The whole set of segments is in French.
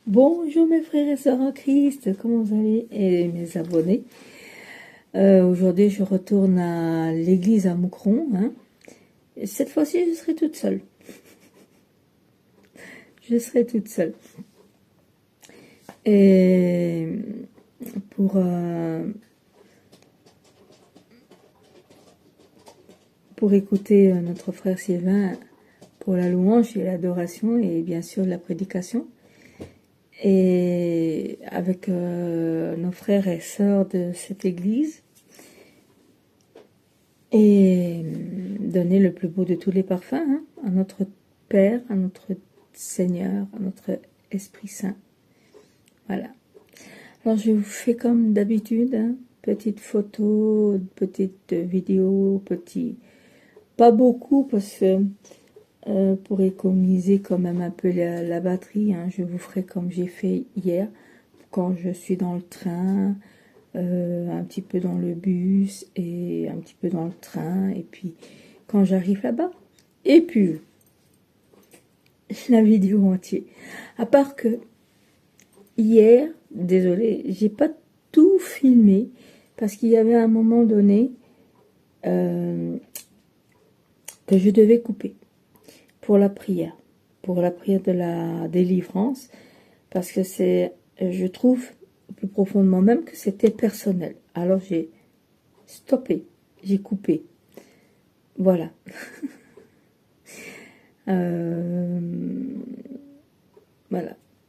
Bonjour mes frères et sœurs en Christ, comment vous allez et mes abonnés. Aujourd'hui je retourne à l'église à Moucron. Et cette fois-ci je serai toute seule. Je serai toute seule. Et pour écouter notre frère Sylvain pour la louange et l'adoration et bien sûr la prédication. Et avec nos frères et sœurs de cette église, et donner le plus beau de tous les parfums à notre Père, à notre Seigneur, à notre Esprit Saint. Voilà. Alors je vous fais comme d'habitude, petite photo, petite vidéo, pas beaucoup parce que pour économiser quand même un peu la batterie, je vous ferai comme j'ai fait hier, quand je suis dans le train, un petit peu dans le bus et un petit peu dans le train, et puis quand j'arrive là-bas, et puis la vidéo entière. À part que hier, désolé, j'ai pas tout filmé, parce qu'il y avait un moment donné que je devais couper. Pour la prière de la délivrance, parce que je trouve plus profondément même que c'était personnel. Alors j'ai stoppé, j'ai coupé. Voilà. Voilà.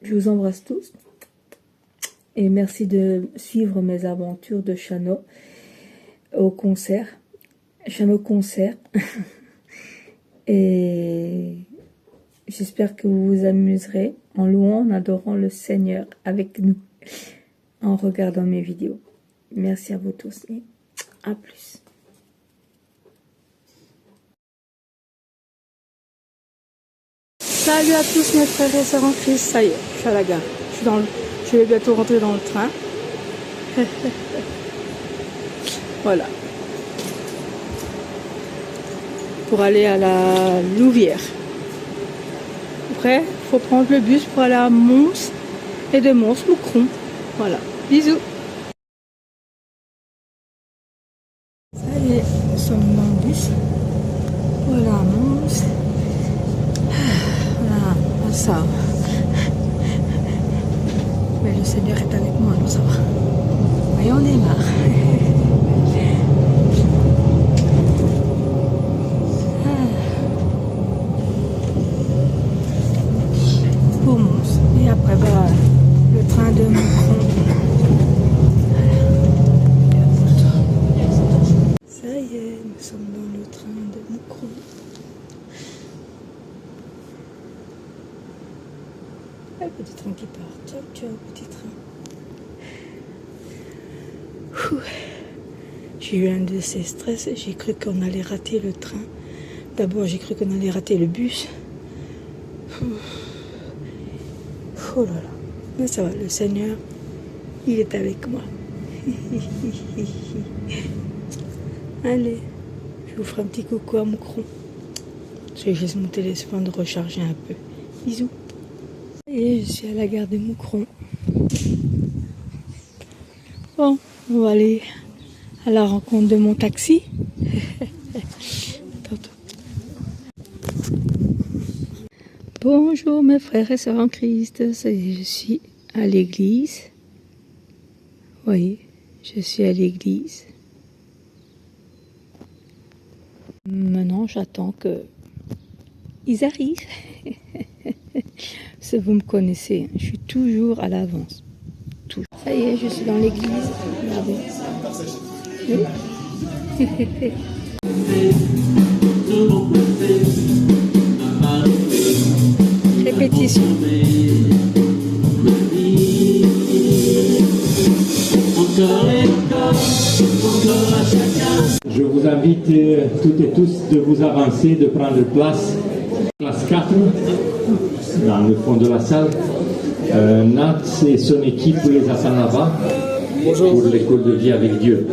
Je vous embrasse tous. Et merci de suivre mes aventures de Chano au concert. Chano concert. Et j'espère que vous vous amuserez en louant, en adorant le Seigneur avec nous, en regardant mes vidéos. Merci à vous tous et à plus. Salut à tous mes frères et sœurs en Christ. Ça y est, je suis à la gare. Je vais bientôt rentrer dans le train. Voilà. Pour aller à la Louvière. Après, il faut prendre le bus pour aller à Mons et de Mons, Moucron. Voilà. Bisous. Ça y est, nous sommes dans le bus. Voilà, Mons. Voilà, ça. Mais le Seigneur est avec moi, alors ça va. Mais on est marre. Et après, le train de Moucron. Ça y est, nous sommes dans le train de Moucron. Ah, le petit train qui part. Ciao, ciao, petit train. J'ai eu un de ces stress. J'ai cru qu'on allait rater le train. D'abord, j'ai cru qu'on allait rater le bus. Oh là là, mais ça va, le Seigneur, il est avec moi. Allez, je vous ferai un petit coucou à Moucron. Je vais juste mon téléphone de recharger un peu. Bisous. Et je suis à la gare de Moucron. Bon, on va aller à la rencontre de mon taxi. Bonjour mes frères et sœurs en Christ, je suis à l'église. Oui, je suis à l'église. Maintenant, j'attends qu'ils arrivent. Si vous me connaissez, je suis toujours à l'avance. Ça y est, je suis dans l'église. Regardez. Oui. Répétition. Je vous invite toutes et tous de vous avancer, de prendre place. Classe 4, dans le fond de la salle. Nat et son équipe les attendent là-bas pour l'école de vie avec Dieu.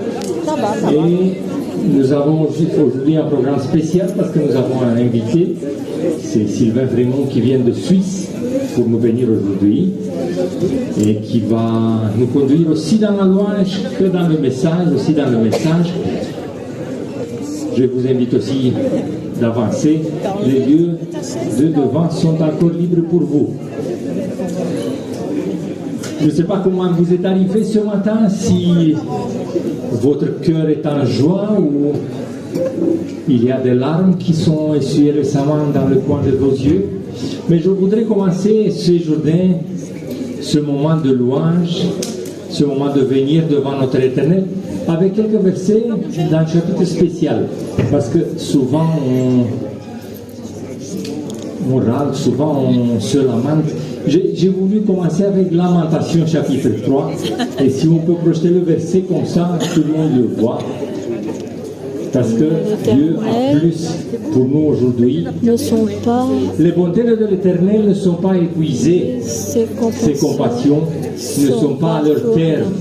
Ça va. Et Nous avons aujourd'hui un programme spécial parce que nous avons un invité, c'est Sylvain Frémont qui vient de Suisse pour nous bénir aujourd'hui et qui va nous conduire aussi dans la louange que dans le message, Je vous invite aussi d'avancer. Les lieux de devant sont encore libres pour vous. Je ne sais pas comment vous êtes arrivé ce matin, si votre cœur est en joie ou il y a des larmes qui sont essuyées récemment dans le coin de vos yeux. Mais je voudrais commencer ce journée, ce moment de louange, ce moment de venir devant notre Éternel, avec quelques versets d'un chapitre spécial. Parce que souvent on râle, souvent on se lamente. J'ai voulu commencer avec Lamentation chapitre 3. Et si on peut projeter le verset comme ça, tout le monde le voit. Parce que Dieu a plus pour nous aujourd'hui. Les bontés de l'Éternel ne sont pas épuisées. Ses compassions ne sont pas à leur terme.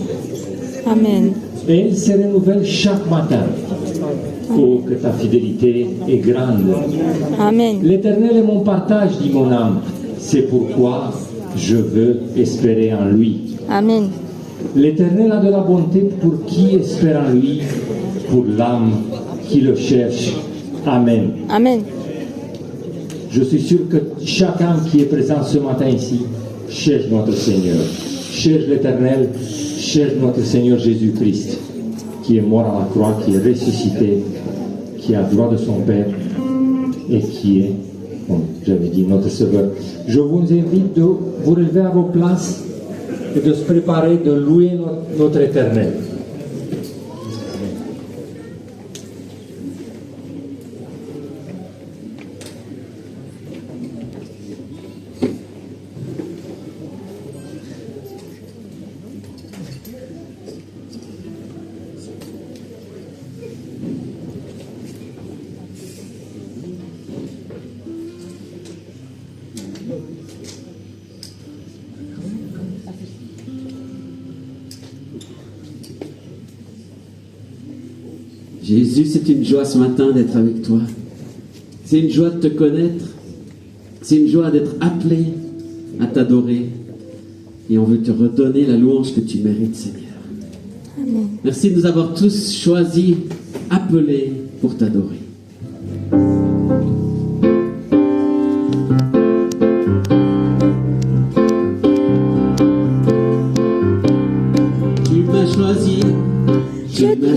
Amen. Et elles se renouvellent chaque matin. Oh, que ta fidélité est grande. Amen. L'Éternel est mon partage, dit mon âme. C'est pourquoi je veux espérer en lui. Amen. L'Éternel a de la bonté pour qui espère en lui, pour l'âme qui le cherche. Amen. Amen. Je suis sûr que chaque âme qui est présente ce matin ici cherche notre Seigneur. Cherche l'Éternel, cherche notre Seigneur Jésus-Christ, qui est mort à la croix, qui est ressuscité, qui a droit de son Père et qui est, comme j'avais dit, notre Sauveur. Je vous invite de vous relever à vos places et de se préparer de louer notre Éternel. Jésus, c'est une joie ce matin d'être avec toi. C'est une joie de te connaître. C'est une joie d'être appelé à t'adorer. Et on veut te redonner la louange que tu mérites, Seigneur. Amen. Merci de nous avoir tous choisis, appelés pour t'adorer. Tu m'as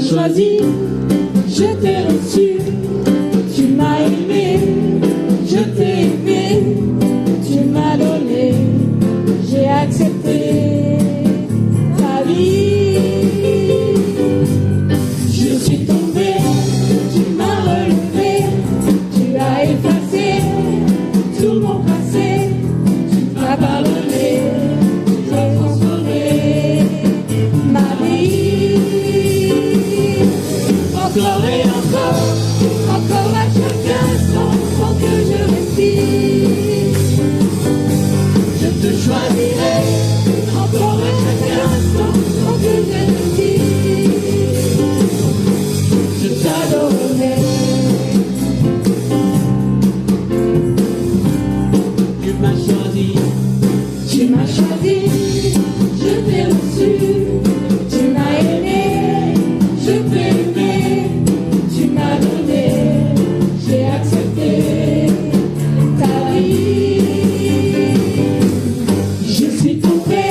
choisi, je t'ai reçu, tu m'as aimé, je t'ai aimé, tu m'as donné, j'ai accepté ta vie. Je suis tombé, tu m'as relevé, tu as effacé tout mon passé, tu m'as pardonné, tu as transformé ma vie. Encore et encore à chaque instant, tant que je respire, je te choisirai. Encore à chaque instant, tant que je respire, je t'adorerai. Tu m'as choisi, je t'ai reçu, tu m'as aimé, je t'ai aimé, tu m'as donné, j'ai accepté ta vie. Je suis tombé,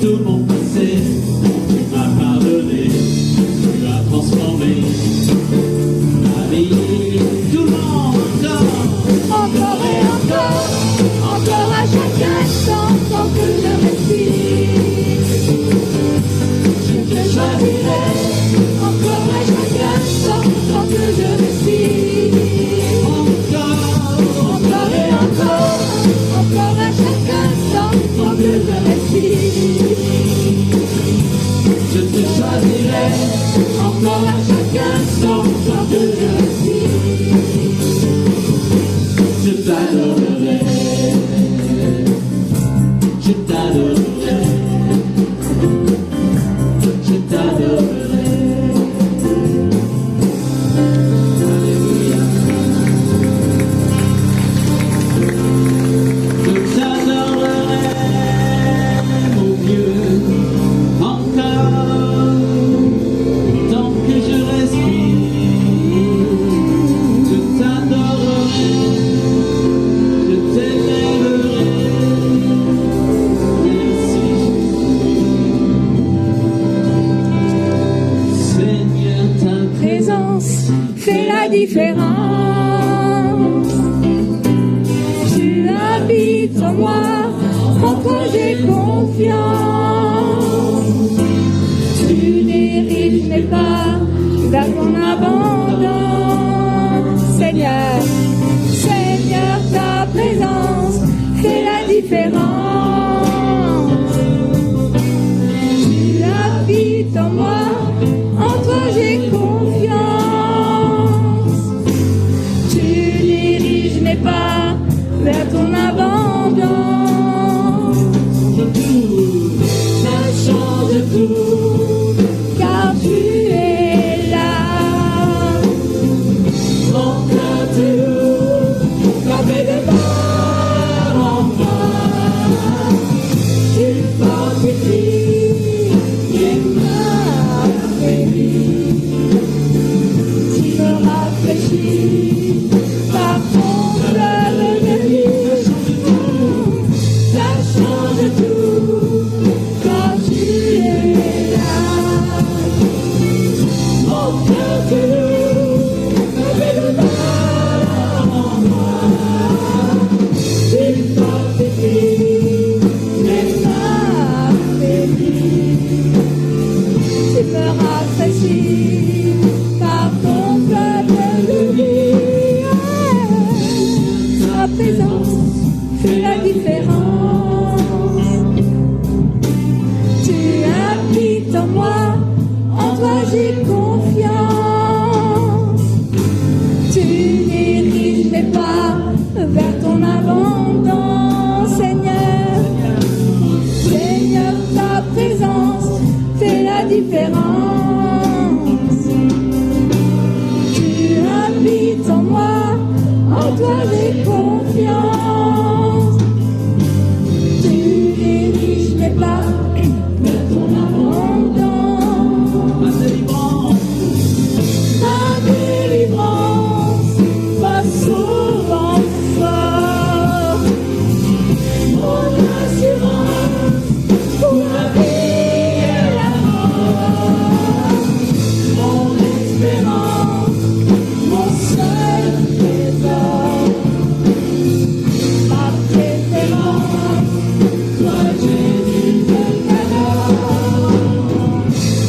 tout mon passé, tu m'as pardonné, tu as transformé ma vie. Tout le monde Encore et encore à chaque instant, tant que je respire, je te choisirai. Encore à chaque instant, tant que je respire, encore et encore à chaque instant, tant que je respire, je te choisirai. encore à chaque instant, tant que je respire, Je t'adorerai, je t'adorerai, je t'adorerai. Alléluia. Je t'adorerai, mon Dieu, encore, tant que je respire. Je t'adorerai. Je t'élèverai, merci Jésus. Seigneur, ta présence fait la différence. Tu habites en moi, en toi j'ai confiance. Tu diriges mes pas vers ton abandon. Seigneur, Seigneur, ta présence fait la différence. Tu habites en moi, en toi j'ai confiance. Tu diriges mes pas vers ton abandon. Ça change tout, car tu es là. Mon cœur te loue, frappé de part en part. Tu fortifies les mains affaiblies. Tu me rafraîchis par ton fleuve de vie. Ça change tout quand tu es là. Mon cœur te loue, frappé de part en part. Tu fortifies les mains affaiblies. Tu me rafraîchis par ton fleuve de vie. Ta présence fait la différence. Tu habites en moi, en toi j'ai confiance. Tu diriges mes pas vers ton abandon, Seigneur. Seigneur, ta présence fait la différence. Tu habites en moi, en toi j'ai confiance. Tu diriges mes pas vers ton abandon. ma délivrance passe souvent fort. Mon assurance pour la vie et la mort. Mon espérance, mon seul trésor. Ma préférence, toi Jésus je t'adore.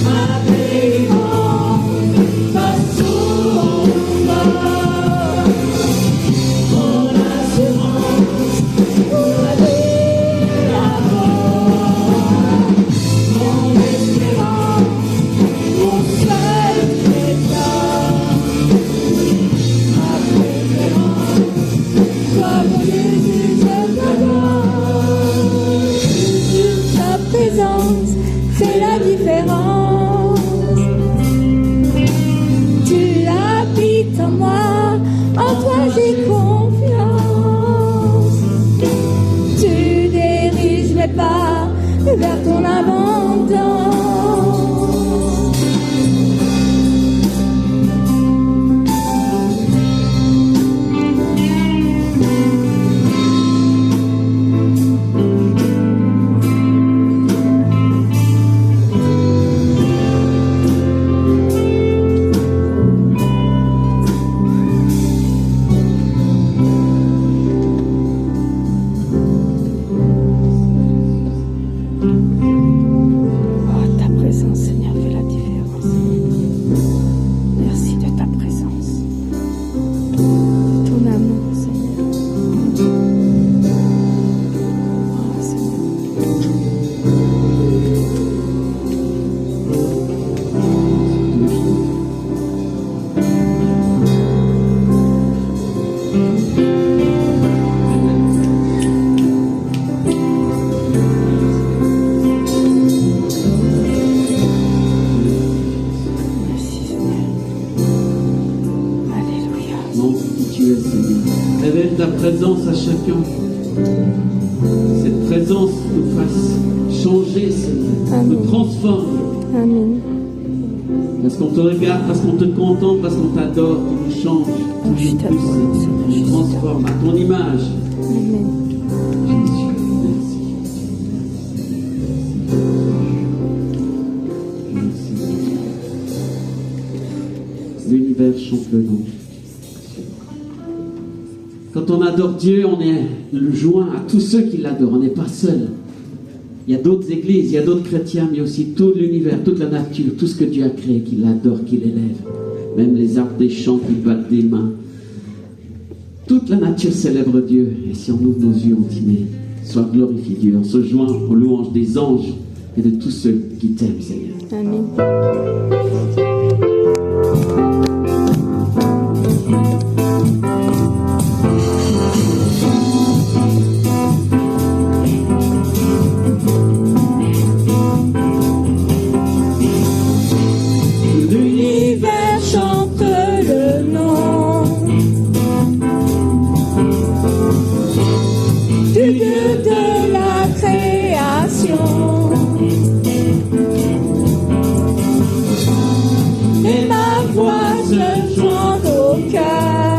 Ma délivrance passe souvent fort. Mon assurance pour la vie et la mort. Mon espérance, mon seul trésor. Ma préférence, toi mon Jésus je t'adore. Ta présence fait la différence. Tu habites en moi, en toi j'ai confiance. Tu diriges mes pas vers ton abandon. présence à chacun. Cette présence nous fasse changer, Seigneur, nous transforme. Amen. Parce qu'on te regarde, parce qu'on te contemple, parce qu'on t'adore, tu nous changes. Je Tu t'adore, Seigneur, je nous transformes à ton image. Amen. Jésus, merci. Merci. L'univers chante le nom. Quand on adore Dieu, on est le joint à tous ceux qui l'adorent. On n'est pas seul. Il y a d'autres églises, il y a d'autres chrétiens, mais aussi tout l'univers, toute la nature, tout ce que Dieu a créé, qui l'adore, qui l'élève. Même les arbres des champs qui battent des mains. Toute la nature célèbre Dieu. Et si on ouvre nos yeux, on dit, mais sois glorifié Dieu, on se joint aux louanges des anges et de tous ceux qui t'aiment, Seigneur. Amen. L'univers chante le nom du Dieu de la création. Et ma voix se joint au cœur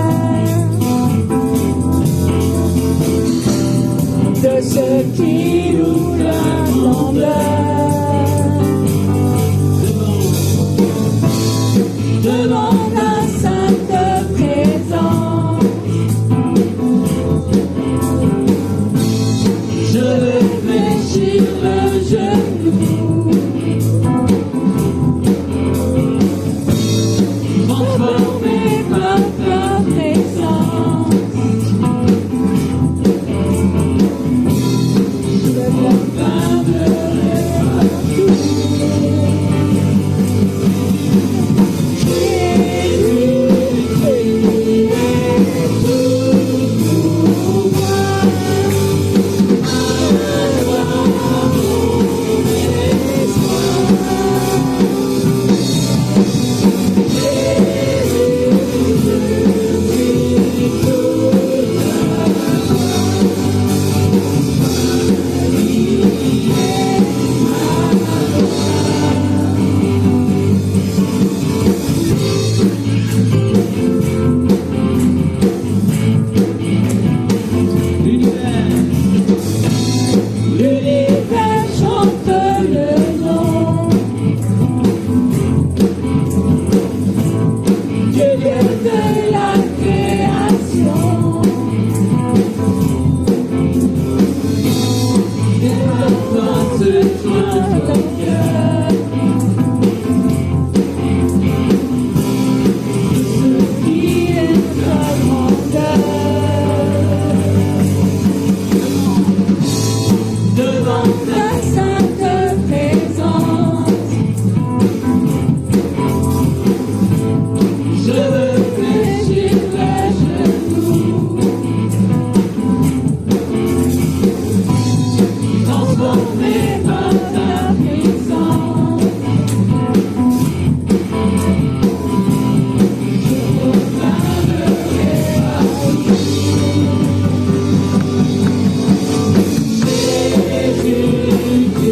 de ceux qui louent la grandeur devant la sainte présence. Je veux fléchir le genou, transformer par ta présence. Je proclamerai partout l'univers chante le nom du Dieu de la création. Et ma voix se joint au cœur ce qui est ta grandeur. Devant ta sainte présence, je veux fléchir le genou, transformé par ta présence. Je proclamerai partout Jésus.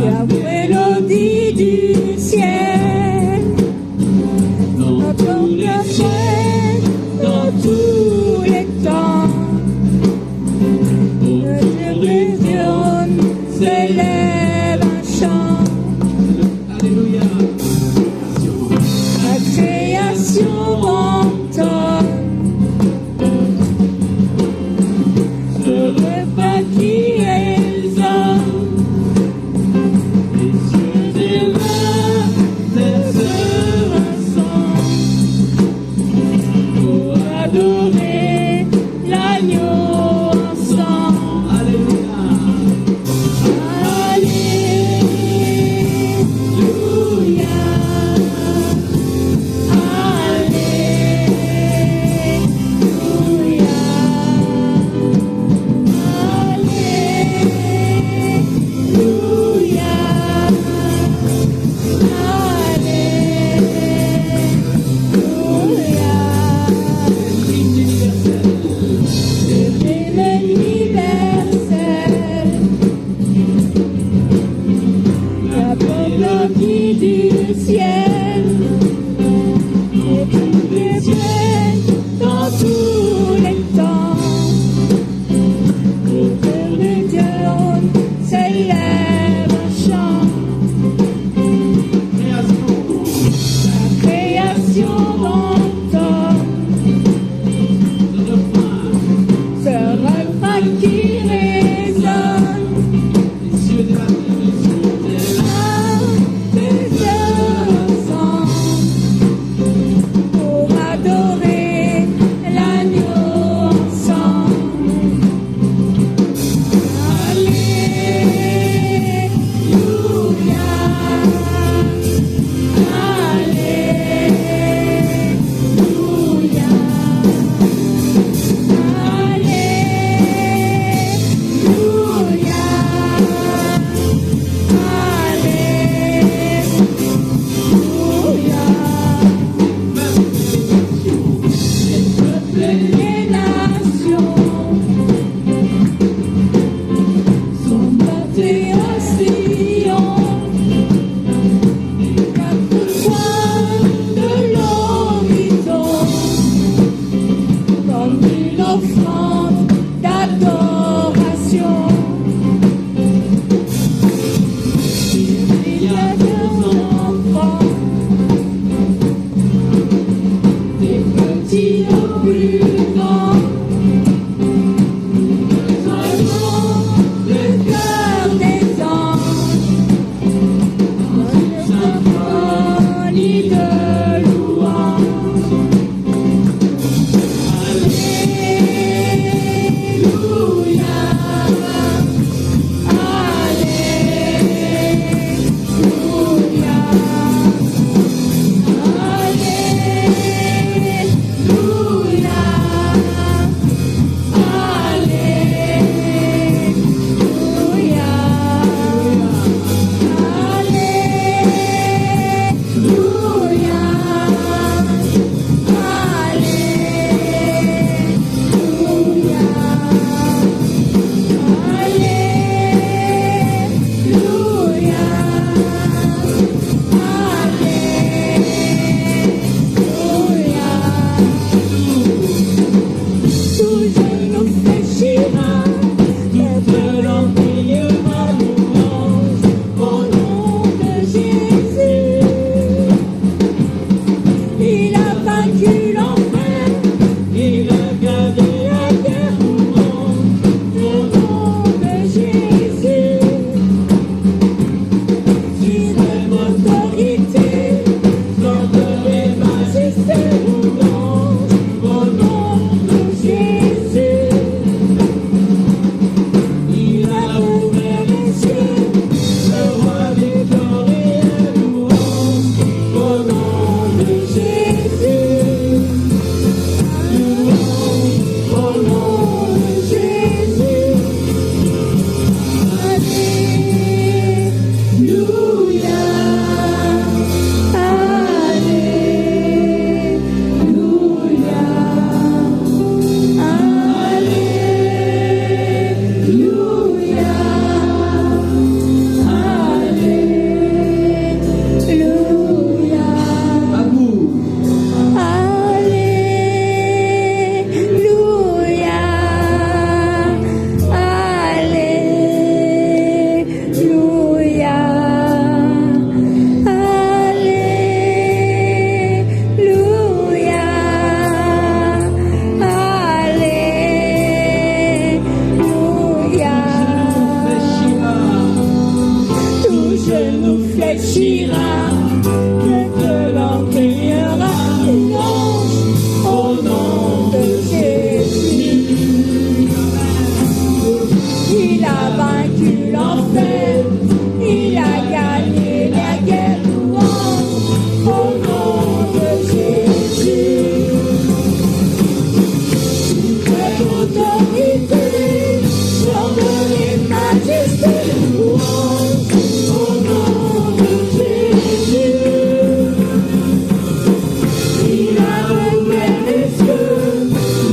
la mélodie du ciel, dans entend tous les ta cieux, voix dans tous les temps. autour du trône, S'élève un chant, Alléluia. la création entend, le repas qui résonne, Les cieux et la terre se rassemblent pour adorer l'agneau ensemble. Alléluia. La mélodie du ciel, et tous les cieux, dans tous les temps, autour du trône s'élève un chant, la création entend, ce refrain qui résonne. Les cieux et la terre se genou fléchira, que l'on criera louange au nom de Jésus. Il a vaincu l'enfer, il a gagné la guerre, louange au nom de Jésus. Toute autorité, l'ordre et majesté, louange au nom de Jésus. Il a ouvert les cieux,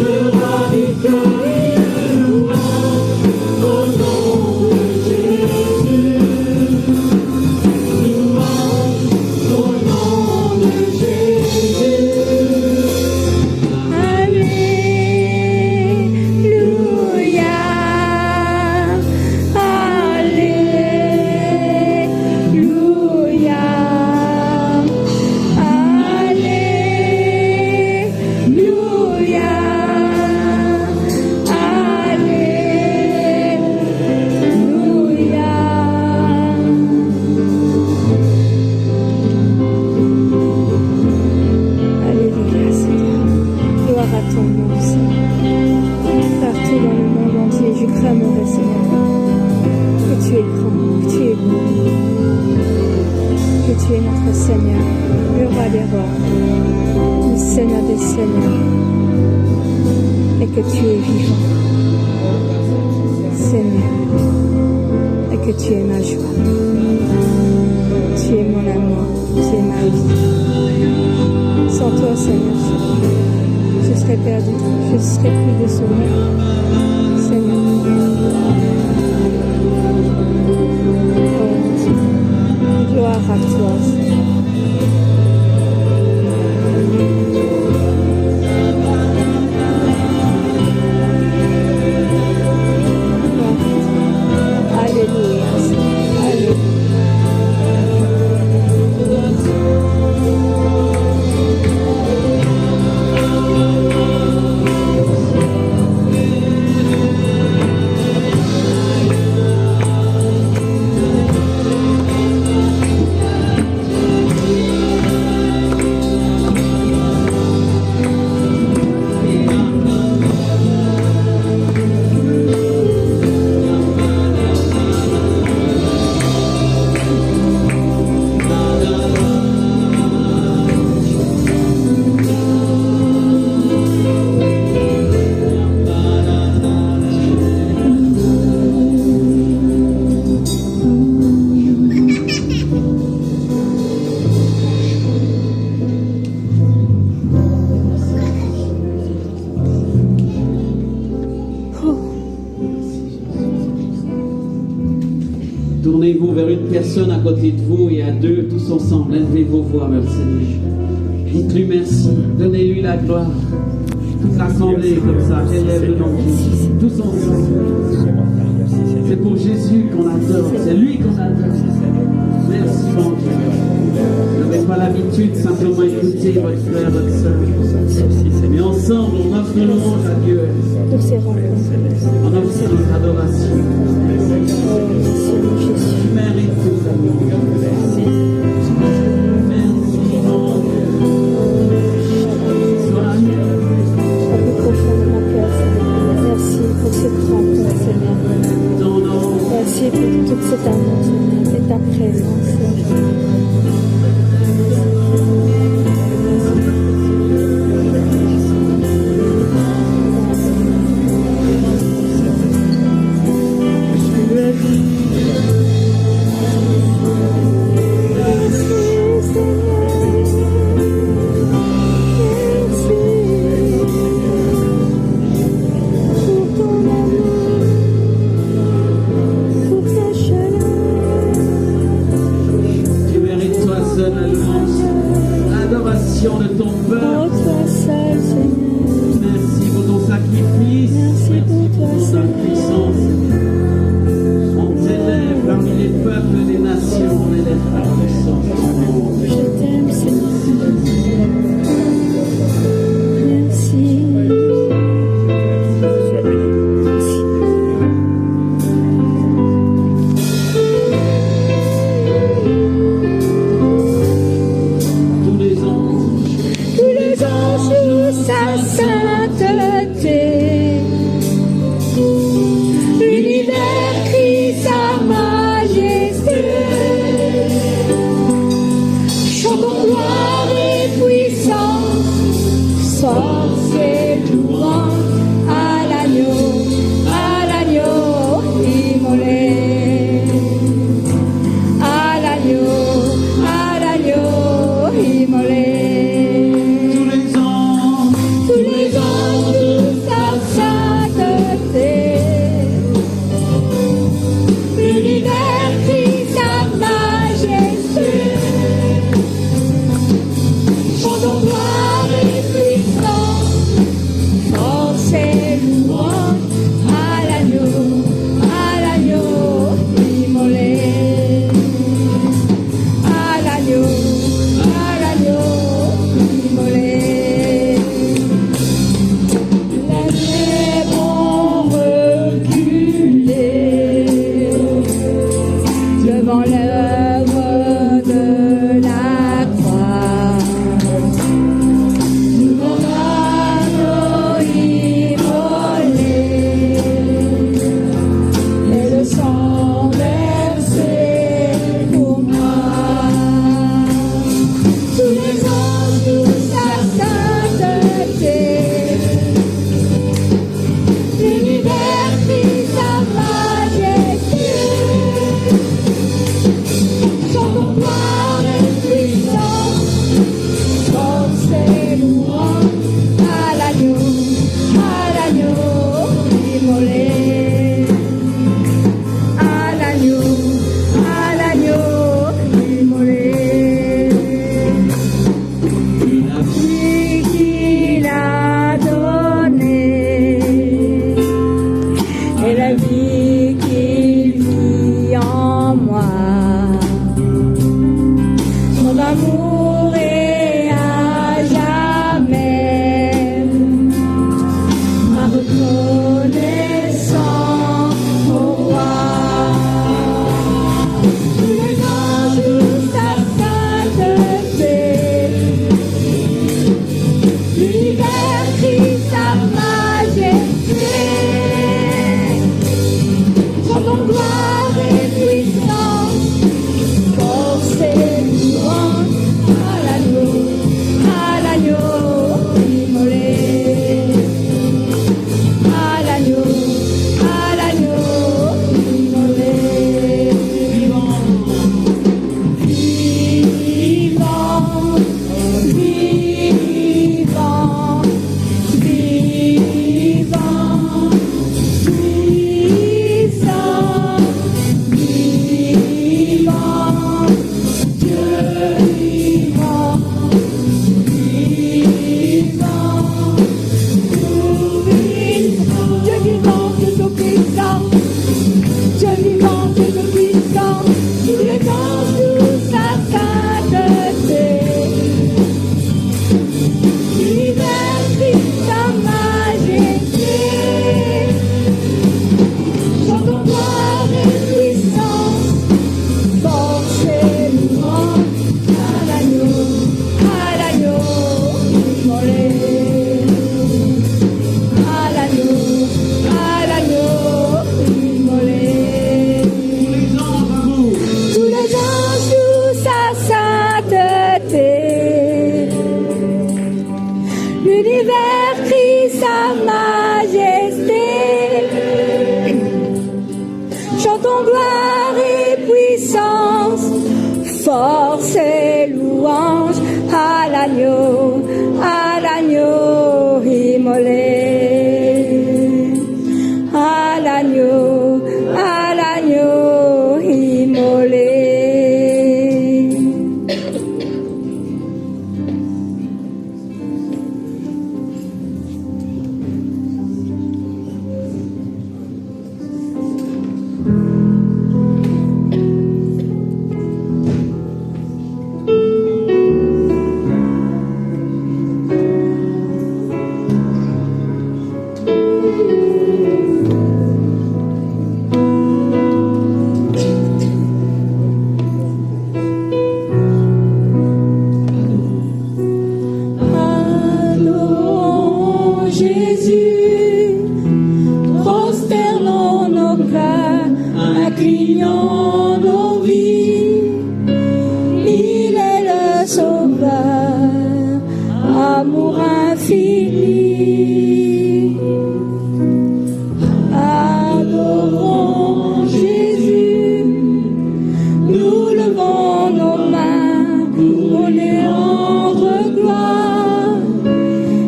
le roi victorieux, louange au nom de Jésus. Louange au nom de Jésus. Alléluia, Alléluia, Alléluia, Alléluia. Alléluia, Seigneur. Gloire à ton nom, Seigneur. Partout dans le monde entier, je clamerai, Seigneur, que tu es grand, que tu es beau, que tu es notre Seigneur, le roi des rois, le Seigneur des seigneurs, et que tu es vivant, Seigneur, et que tu es ma joie, tu es mon amour, tu es ma vie. Sans toi, Seigneur, je serais perdu, je serais plus de sauveur, Seigneur. Oh, gloire à toi, Seigneur. Alléluia, Seigneur. Alléluia. Tournez-vous vers une personne à côté de vous et à deux, tous ensemble, élevez vos voix vers le Seigneur. Dites-lui merci, donnez-lui la gloire. Toute l'assemblée comme ça, élève le nom de Jésus. Tous ensemble. C'est pour Jésus qu'on adore, c'est lui qu'on adore. Merci mon Dieu. Vous n'avez pas l'habitude simplement écouter votre frère, votre soeur. Mais ensemble, on offre louange à Dieu. Pour ces rencontres. On offre notre adoration. Tu mérites tout l'amour. Merci mon Dieu. Sois Au plus profond de mon cœur, Seigneur. Merci pour cette rencontre, Seigneur. ton nom. Merci pour tout cet amour, Seigneur, et ta présence, Seigneur. devant l'œuvre de la croix. Mon agneau immolé, et le sang versé pour moi. Tous les anges louent sa sainteté, l'univers crie sa majesté. Chantons gloire et puissance, force et louange à l'agneau immolé. À l'agneau immolé. Lui qu'il a donné, et la vie qu'il vit en moi. Son amour est à jamais ma reconnaissance au roi. Tous les anges louent sa sainteté, l'univers crie sa majesté. Chantons gloire et puissance, force et louange à l'agneau immolé. À l'agneau immolé. Vivant, puissant, vivant, Dieu vivant, Dieu vivant, Dieu tout-puissant, Dieu vivant, Dieu tout-puissant, tous les anges louent sa sainteté, l'univers crie sa majesté. Chantons gloire et puissance, force et louange à l'agneau immolé. À l'agneau immolé. Tous les anges louent sa sainteté, l'univers crie sa majesté. Chantons gloire et puissance, force et louange à l'agneau immolé. À l'agneau immolé. Adorons Jésus, prosternons nos cœurs, inclinons nos vies. Il est le Sauveur, amour infini. Adorons Jésus, nous levons nos mains pour lui rendre gloire.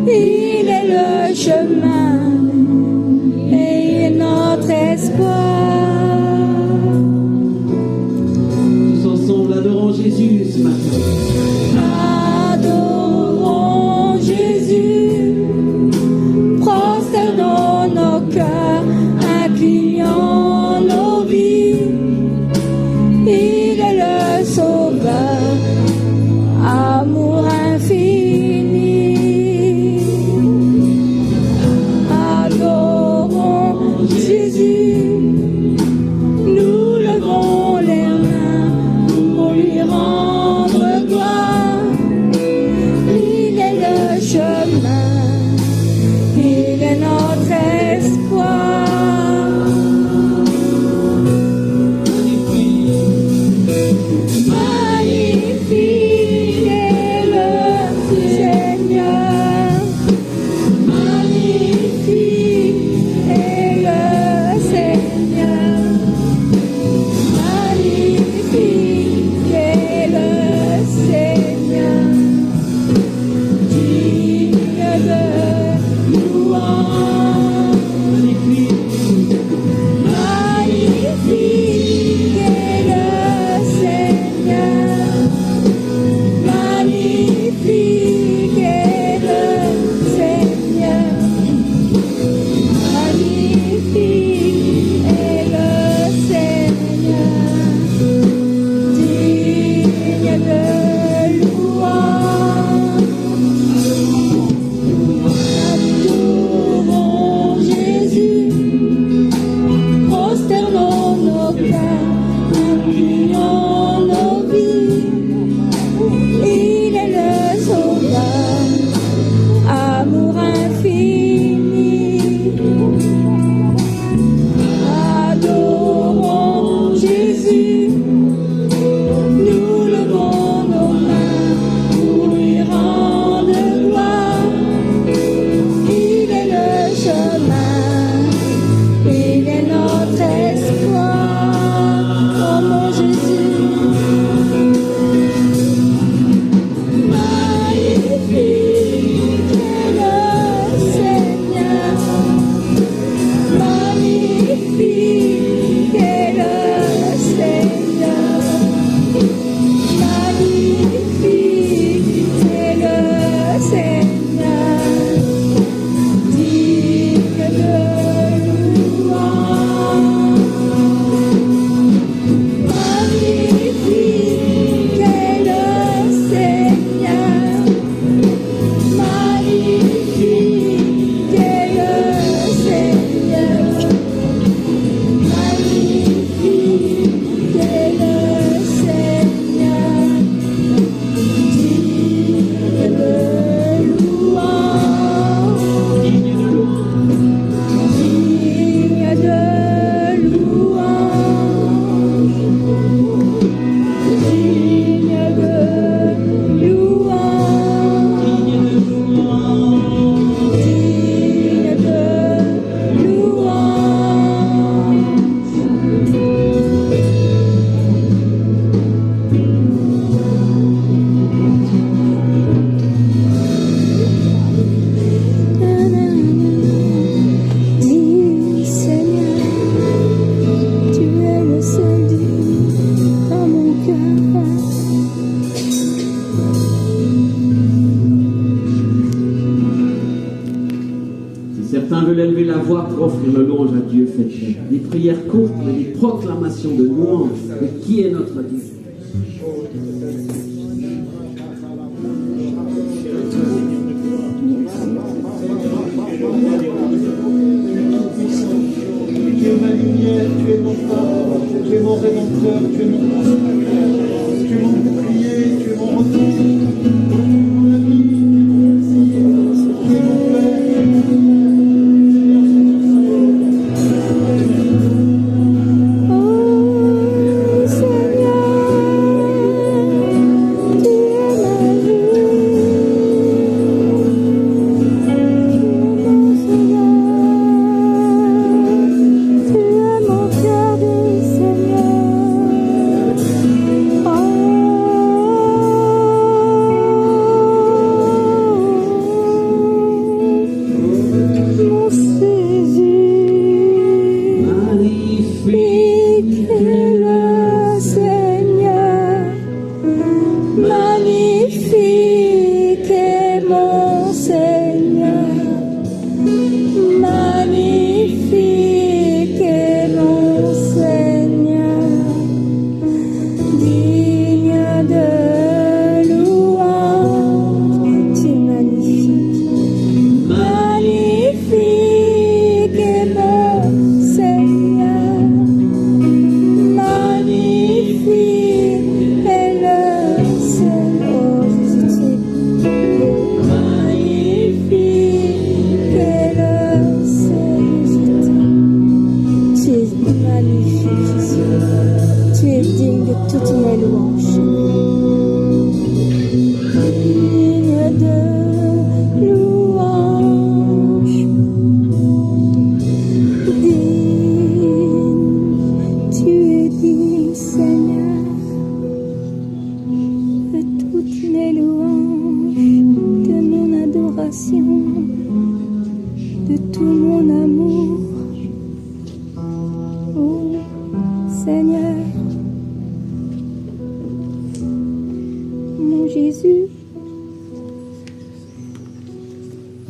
Il est le chemin et notre espoir. Tous ensemble, adorons Jésus ce matin. Adorons Jésus, prosternons nos cœurs, inclinons nos vies. Il est le Sauveur, amour infini. Adorons Jésus, nous levons les mains Dieu fait paix. Des prières courtes, mais des proclamations de louange de qui est notre Dieu. Tu es ma lumière, tu es mon phare, tu es mon rédempteur, tu es mon consolateur, tu es mon bouclier, tu es mon refuge, tu es mon ami, tu es mon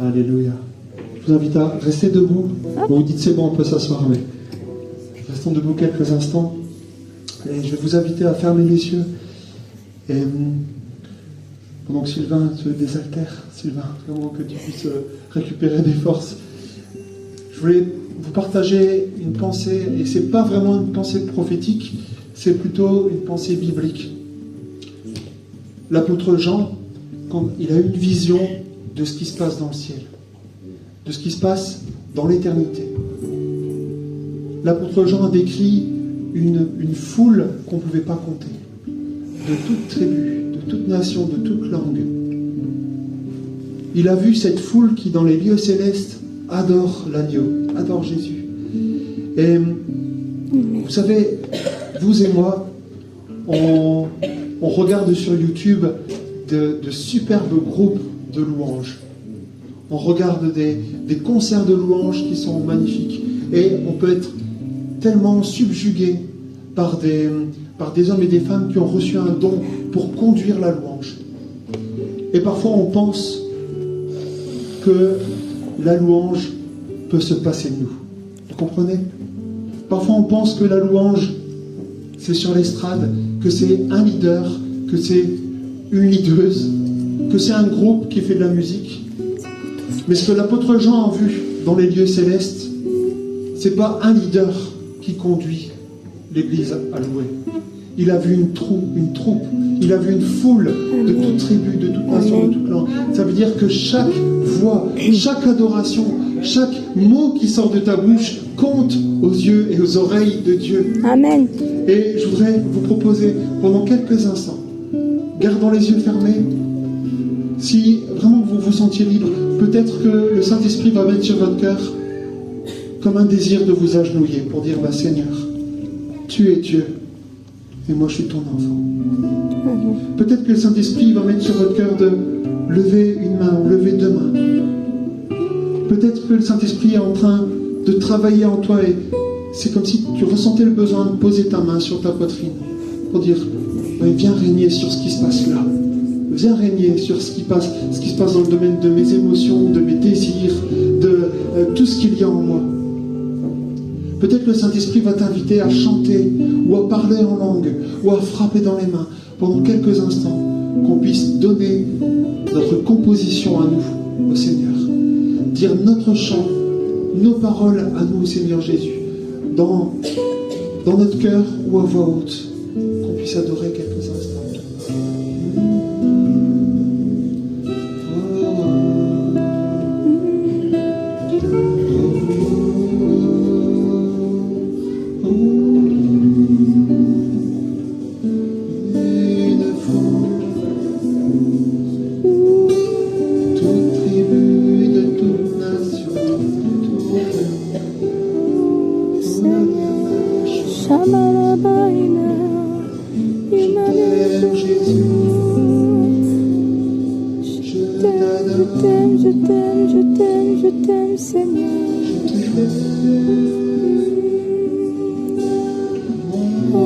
Alléluia. Je vous invite à rester debout. Vous dites c'est bon, on peut s'asseoir, mais restons debout quelques instants. Et je vais vous inviter à fermer les yeux. Et pendant que Sylvain se désaltère, Sylvain, vraiment que tu puisses récupérer des forces. Je voulais vous partager une pensée, et c'est pas vraiment une pensée prophétique, c'est plutôt une pensée biblique. L'apôtre Jean, quand il a eu une vision de ce qui se passe dans le ciel, de ce qui se passe dans l'éternité. L'apôtre Jean a décrit une foule qu'on ne pouvait pas compter, de toute tribu, de toute nation, de toute langue. Il a vu cette foule qui, dans les lieux célestes, adore l'agneau, adore Jésus. Et vous savez, vous et moi, on regarde sur YouTube de superbes groupes de louanges. On regarde des concerts de louanges qui sont magnifiques. Et on peut être tellement subjugué par des hommes et des femmes qui ont reçu un don pour conduire la louange. Et parfois on pense que la louange peut se passer de nous. Vous comprenez? Parfois on pense que la louange, c'est sur l'estrade, que c'est un leader, que c'est une leaduse, que c'est un groupe qui fait de la musique. Mais ce que l'apôtre Jean a vu dans les lieux célestes, c'est pas un leader qui conduit l'Église à louer. Il a vu une troupe, il a vu une foule de toute tribu, de toute nation, de toute langue. Ça veut dire que chaque voix, chaque adoration, chaque mot qui sort de ta bouche compte aux yeux et aux oreilles de Dieu. Amen. Et je voudrais vous proposer pendant quelques instants, gardant les yeux fermés, si vraiment vous vous sentiez libre, peut-être que le Saint-Esprit va mettre sur votre cœur comme un désir de vous agenouiller pour dire, bah, Seigneur, tu es Dieu et moi je suis ton enfant. Peut-être que le Saint-Esprit va mettre sur votre cœur de lever une main ou lever deux mains. Peut-être que le Saint-Esprit est en train de travailler en toi et c'est comme si tu ressentais le besoin de poser ta main sur ta poitrine pour dire, ouais, viens régner sur ce qui se passe là. Viens régner sur ce qui se passe dans le domaine de mes émotions, de mes désirs, de tout ce qu'il y a en moi. Peut-être le Saint-Esprit va t'inviter à chanter ou à parler en langue ou à frapper dans les mains pendant quelques instants, qu'on puisse donner notre composition à nous, au Seigneur. Dire notre chant, nos paroles à nous, au Seigneur Jésus, dans notre cœur ou à voix haute, qu'on puisse adorer quelques instants. Je t'aime, Seigneur. Oh,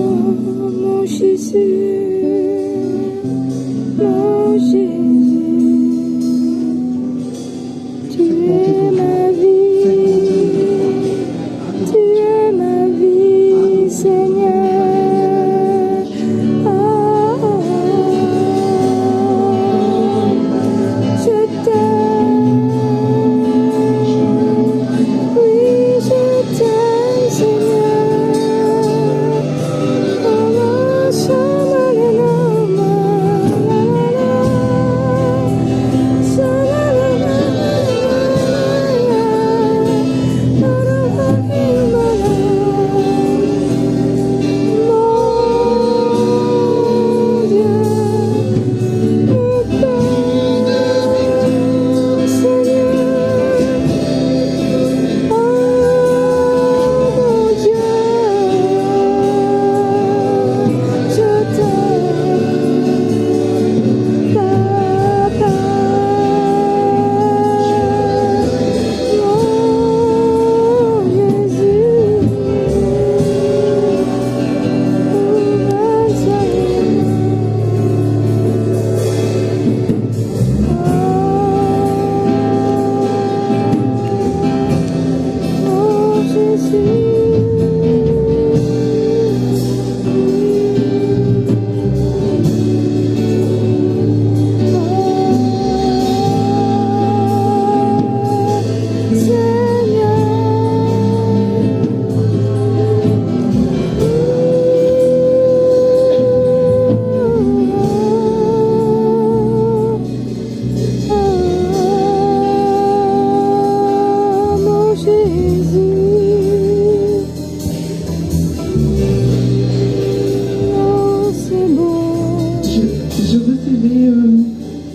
mon Jésus, mon Jésus, tu es ma vie, tu es ma vie, Seigneur.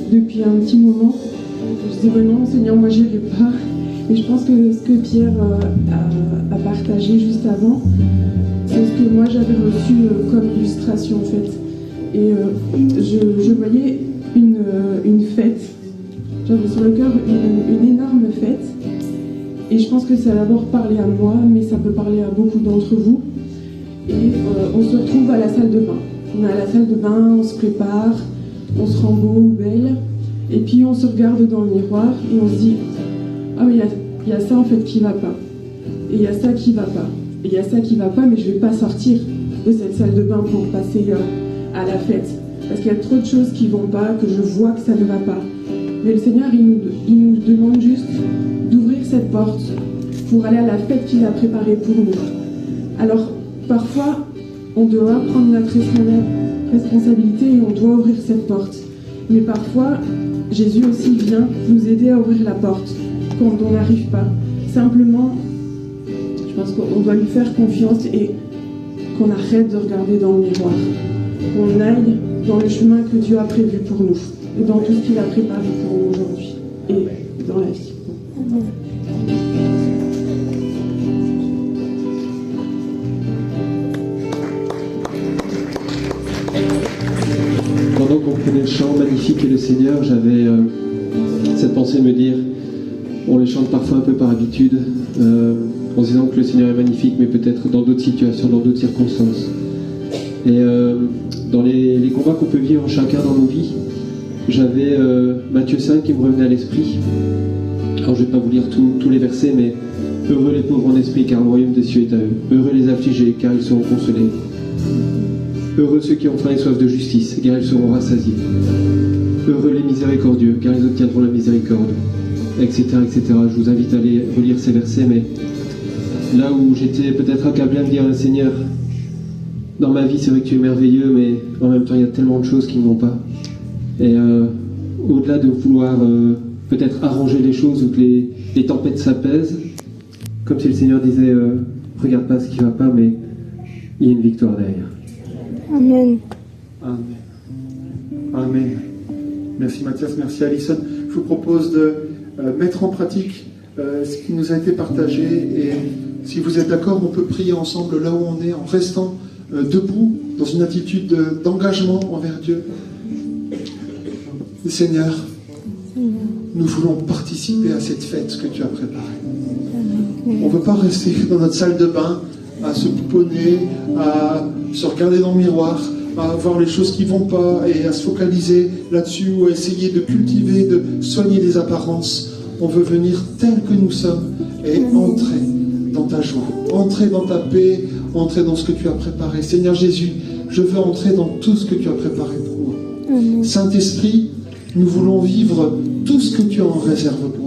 Depuis un petit moment, je disais ben non Seigneur, moi j'irai pas. Mais je pense que ce que Pierre a partagé juste avant, c'est ce que moi j'avais reçu comme illustration en fait. Et je voyais une fête. J'avais sur le cœur une énorme fête. Et je pense que ça a d'abord parlé à moi, mais ça peut parler à beaucoup d'entre vous. Et on se retrouve à la salle de bain. On est à la salle de bain, on se prépare, on se rend beau ou belle. Et puis on se regarde dans le miroir et on se dit « Ah mais il y a ça en fait qui va pas. Et il y a ça qui va pas. Et il y a ça qui va pas, mais je vais pas sortir de cette salle de bain pour passer à la fête. Parce qu'il y a trop de choses qui vont pas, que je vois que ça ne va pas. » Mais le Seigneur, il nous demande juste d'ouvrir cette porte pour aller à la fête qu'il a préparée pour nous. Alors, parfois, on doit prendre notre responsabilité et on doit ouvrir cette porte. Mais parfois, Jésus aussi vient nous aider à ouvrir la porte quand on n'arrive pas. Simplement, je pense qu'on doit lui faire confiance et qu'on arrête de regarder dans le miroir. Qu'on aille dans le chemin que Dieu a prévu pour nous et dans tout ce qu'il a préparé pour nous aujourd'hui et dans la vie. Amen. Pendant qu'on prenait le chant Magnifique est le Seigneur, j'avais cette pensée de me dire, on les chante parfois un peu par habitude, en se disant que le Seigneur est magnifique, mais peut-être dans d'autres situations, dans d'autres circonstances. Et dans les combats qu'on peut vivre chacun dans nos vies, j'avais Matthieu 5 qui me revenait à l'esprit. Alors je ne vais pas vous lire tous les versets, mais Heureux les pauvres en esprit, car le royaume des cieux est à eux. Heureux les affligés, car ils seront consolés. Heureux ceux qui ont faim et soif de justice, car ils seront rassasiés. Heureux les miséricordieux, car ils obtiendront la miséricorde. Etc., etc. Je vous invite à aller relire ces versets, mais là où j'étais peut-être accablé à me dire, Seigneur, dans ma vie, c'est vrai que tu es merveilleux, mais en même temps, il y a tellement de choses qui ne vont pas. Et au-delà de vouloir peut-être arranger les choses ou que les tempêtes s'apaisent, comme si le Seigneur disait, regarde pas ce qui ne va pas, mais il y a une victoire derrière. Amen. Amen. Amen. Merci Mathias, merci Alison. Je vous propose de mettre en pratique ce qui nous a été partagé, et si vous êtes d'accord, on peut prier ensemble là où on est, en restant debout, dans une attitude d'engagement envers Dieu. Seigneur, nous voulons participer à cette fête que tu as préparée. On ne veut pas rester dans notre salle de bain à se pouponner, à se regarder dans le miroir, à voir les choses qui ne vont pas et à se focaliser là-dessus ou à essayer de cultiver, de soigner les apparences. On veut venir tel que nous sommes et entrer dans ta joie, entrer dans ta paix, entrer dans ce que tu as préparé. Seigneur Jésus, je veux entrer dans tout ce que tu as préparé pour moi. Saint-Esprit, nous voulons vivre tout ce que tu en réserves pour nous.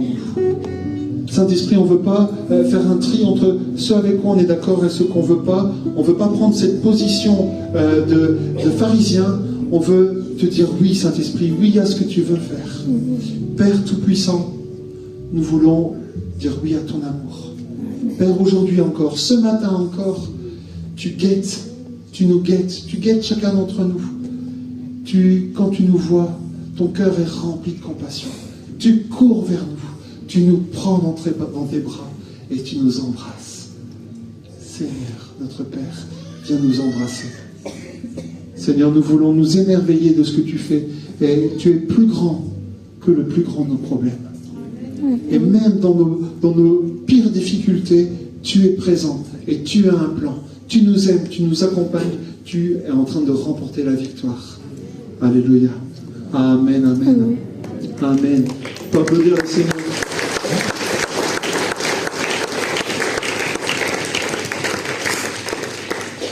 Saint-Esprit, on ne veut pas faire un tri entre ceux avec quoi on est d'accord et ceux qu'on ne veut pas. On ne veut pas prendre cette position de pharisien. On veut te dire oui, Saint-Esprit, oui à ce que tu veux faire. Père Tout-Puissant, nous voulons dire oui à ton amour. Père, aujourd'hui encore, ce matin encore, tu guettes, tu nous guettes, tu guettes chacun d'entre nous. Quand tu nous vois, ton cœur est rempli de compassion. Tu cours vers nous. Tu nous prends dans tes bras et tu nous embrasses. Seigneur, notre Père, viens nous embrasser. Seigneur, nous voulons nous émerveiller de ce que tu fais. Et tu es plus grand que le plus grand de nos problèmes. Et même dans nos pires difficultés, tu es présent et tu as un plan. Tu nous aimes, tu nous accompagnes, tu es en train de remporter la victoire. Alléluia. Amen, amen. Amen. On peut applaudir le Seigneur.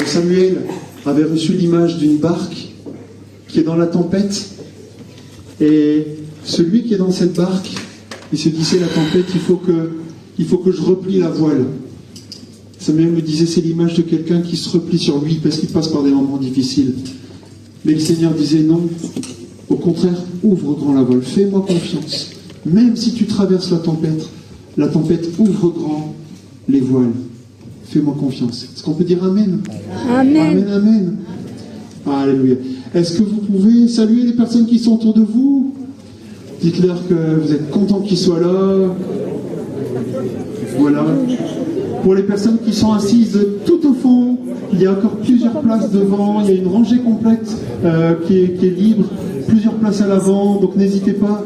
Samuel avait reçu l'image d'une barque qui est dans la tempête, et celui qui est dans cette barque, il se dit c'est la tempête, il faut que je replie la voile. Samuel me disait c'est l'image de quelqu'un qui se replie sur lui parce qu'il passe par des moments difficiles. Mais le Seigneur disait non, au contraire, ouvre grand la voile, fais-moi confiance. Même si tu traverses la tempête ouvre grand les voiles. Fais-moi confiance. Est-ce qu'on peut dire Amen? Amen. Amen, amen. Alléluia. Est-ce que vous pouvez saluer les personnes qui sont autour de vous? Dites-leur que vous êtes contents qu'ils soient là. Voilà. Pour les personnes qui sont assises tout au fond, il y a encore plusieurs places devant. Il y a une rangée complète qui est libre. Plusieurs places à l'avant. Donc n'hésitez pas,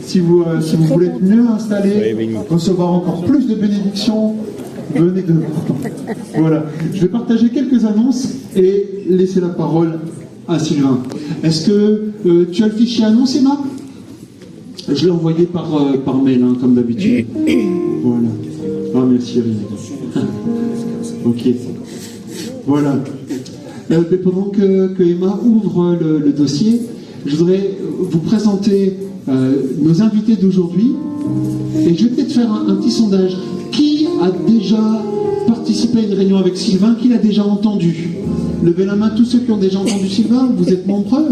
si vous voulez être mieux installés, recevoir encore plus de bénédictions, venez devant. Voilà. Je vais partager quelques annonces et laisser la parole à Sylvain. Est-ce que tu as le fichier annonce, Emma? Je l'ai envoyé par mail, hein, comme d'habitude. Voilà. Ah, merci, Irine. Ok. Voilà. Pendant que Emma ouvre le dossier, je voudrais vous présenter nos invités d'aujourd'hui. Et je vais peut-être faire un petit sondage. Qui a déjà participé à une réunion avec Sylvain? Qui l'a déjà entendu? Levez la main tous ceux qui ont déjà entendu Sylvain. Vous êtes nombreux.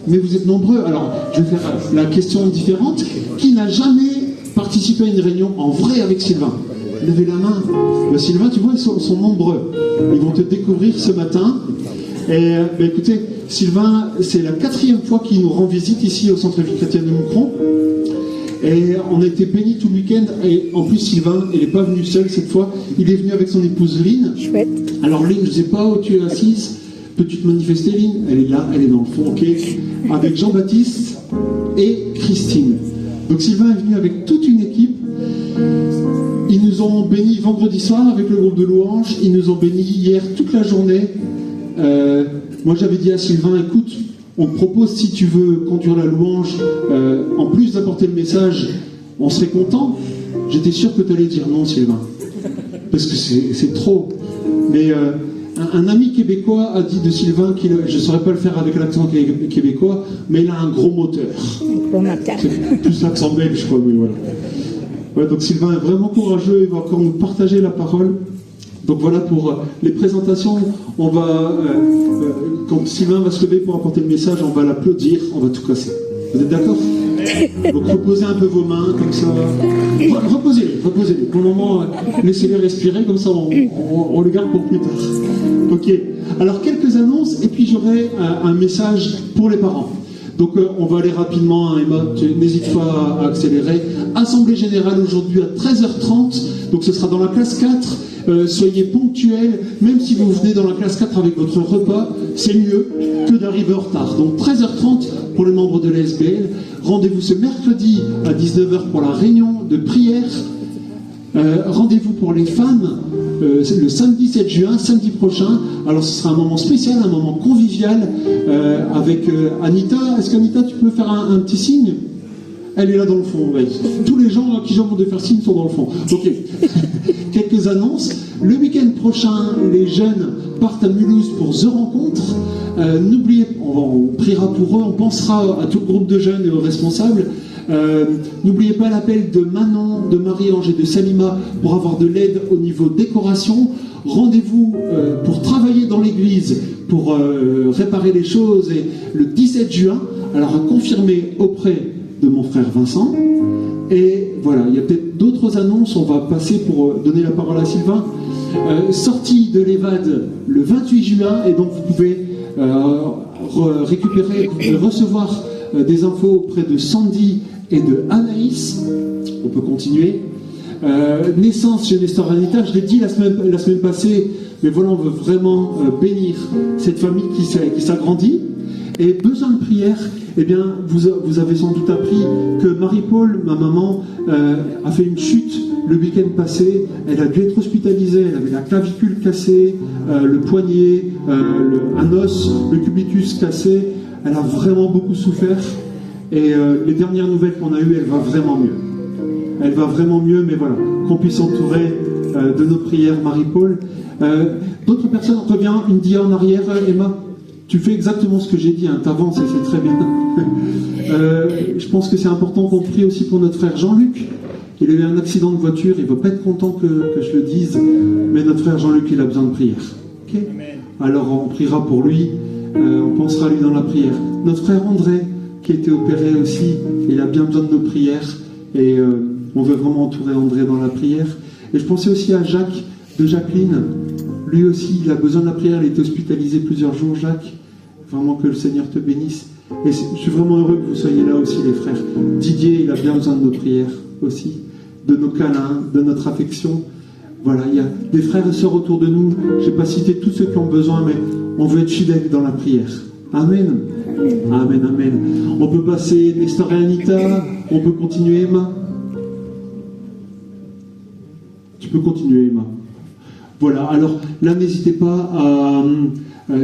Mais vous êtes nombreux. Alors, je vais faire la question différente. Qui n'a jamais participé à une réunion en vrai avec Sylvain? Levez la main. Sylvain, tu vois, ils sont nombreux. Ils vont te découvrir ce matin. Et écoutez, Sylvain, c'est la 4e fois qu'il nous rend visite ici au Centre-Vie Chrétienne de Moucron. Et on a été bénis tout le week-end. Et en plus, Sylvain, il n'est pas venu seul cette fois. Il est venu avec son épouse Lynn. Chouette. Alors Lynn, je ne sais pas où tu es assise. Peux-tu te manifester, Lynn? Elle est là, elle est dans le fond, ok. Avec Jean-Baptiste et Christine. Donc Sylvain est venu avec toute une équipe. Ils nous ont bénis vendredi soir avec le groupe de louanges. Ils nous ont bénis hier toute la journée. Moi j'avais dit à Sylvain, écoute, on te propose, si tu veux conduire la louange, en plus d'apporter le message, on serait content. J'étais sûr que tu allais dire non, Sylvain. parce que c'est trop. Mais un ami québécois a dit de Sylvain je ne saurais pas le faire avec l'accent québécois, mais il a un gros moteur. C'est plus l'accent belge, quoi, mais voilà. Ouais, donc Sylvain est vraiment courageux, il va encore nous partager la parole. Donc voilà pour les présentations. On va, quand Sylvain va se lever pour apporter le message, on va l'applaudir, on va tout casser. Vous êtes d'accord? Donc reposez un peu vos mains, comme ça. Reposez-les. Pour le moment, laissez-les respirer, comme ça on le garde pour plus tard. Ok. Alors quelques annonces, et puis j'aurai un message pour les parents. Donc on va aller rapidement, hein, Emma, n'hésite pas à accélérer. Assemblée générale aujourd'hui à 13h30, donc ce sera dans la classe 4. Soyez ponctuels, même si vous venez dans la classe 4 avec votre repas, c'est mieux que d'arriver en retard. Donc 13h30 pour les membres de l'ESBL. Rendez-vous ce mercredi à 19h pour la réunion de prière. Rendez-vous pour les femmes le samedi 7 juin, samedi prochain. Alors ce sera un moment spécial, un moment convivial avec Anita. Est-ce qu'Anita, tu peux faire un petit signe? Elle est là dans le fond. Ouais. Tous les gens à qui j'ai demandé de faire signe sont dans le fond. Ok. Quelques annonces. Le week-end prochain, les jeunes partent à Mulhouse pour The Rencontre. N'oubliez pas, on priera pour eux, on pensera à tout le groupe de jeunes et aux responsables. N'oubliez pas l'appel de Manon, de Marie-Ange et de Salima pour avoir de l'aide au niveau décoration. Rendez-vous pour travailler dans l'église, pour réparer les choses, et le 17 juin, alors à confirmer auprès de mon frère Vincent. Et voilà, il y a peut-être d'autres annonces, on va passer pour donner la parole à Sylvain. Sortie de l'EVAD le 28 juin, et donc vous pouvez récupérer, recevoir des infos auprès de Sandy et de Anaïs. On peut continuer. Naissance chez Nestor Anita, je l'ai dit la semaine passée, mais voilà, on veut vraiment bénir cette famille qui s'agrandit. Et besoin de prière, eh bien, vous avez sans doute appris que Marie-Paul, ma maman, a fait une chute le week-end passé. Elle a dû être hospitalisée, elle avait la clavicule cassée, le poignet, un os, le cubitus cassé. Elle a vraiment beaucoup souffert. Et les dernières nouvelles qu'on a eues, elle va vraiment mieux. Elle va vraiment mieux, mais voilà, qu'on puisse s'entourer de nos prières, Marie-Paul. D'autres personnes, on revient une dia en arrière, Emma. Tu fais exactement ce que j'ai dit, hein, t'avances et c'est très bien. Je pense que c'est important qu'on prie aussi pour notre frère Jean-Luc. Il a eu un accident de voiture, il ne va pas être content que je le dise, mais notre frère Jean-Luc, il a besoin de prière. Okay. Alors on priera pour lui, on pensera à lui dans la prière. Notre frère André, qui a été opéré aussi, il a bien besoin de nos prières, et on veut vraiment entourer André dans la prière. Et je pensais aussi à Jacques de Jacqueline. Lui aussi, il a besoin de la prière, il est hospitalisé plusieurs jours, Jacques. Vraiment que le Seigneur te bénisse. Et je suis vraiment heureux que vous soyez là aussi, les frères. Didier, il a bien besoin de nos prières aussi, de nos câlins, de notre affection. Voilà, il y a des frères et sœurs autour de nous. Je n'ai pas cité tous ceux qui ont besoin, mais on veut être fidèles dans la prière. Amen. Amen, amen. On peut passer Nestor et Anita, on peut continuer, Emma. Tu peux continuer, Emma. Voilà, alors là, n'hésitez pas à...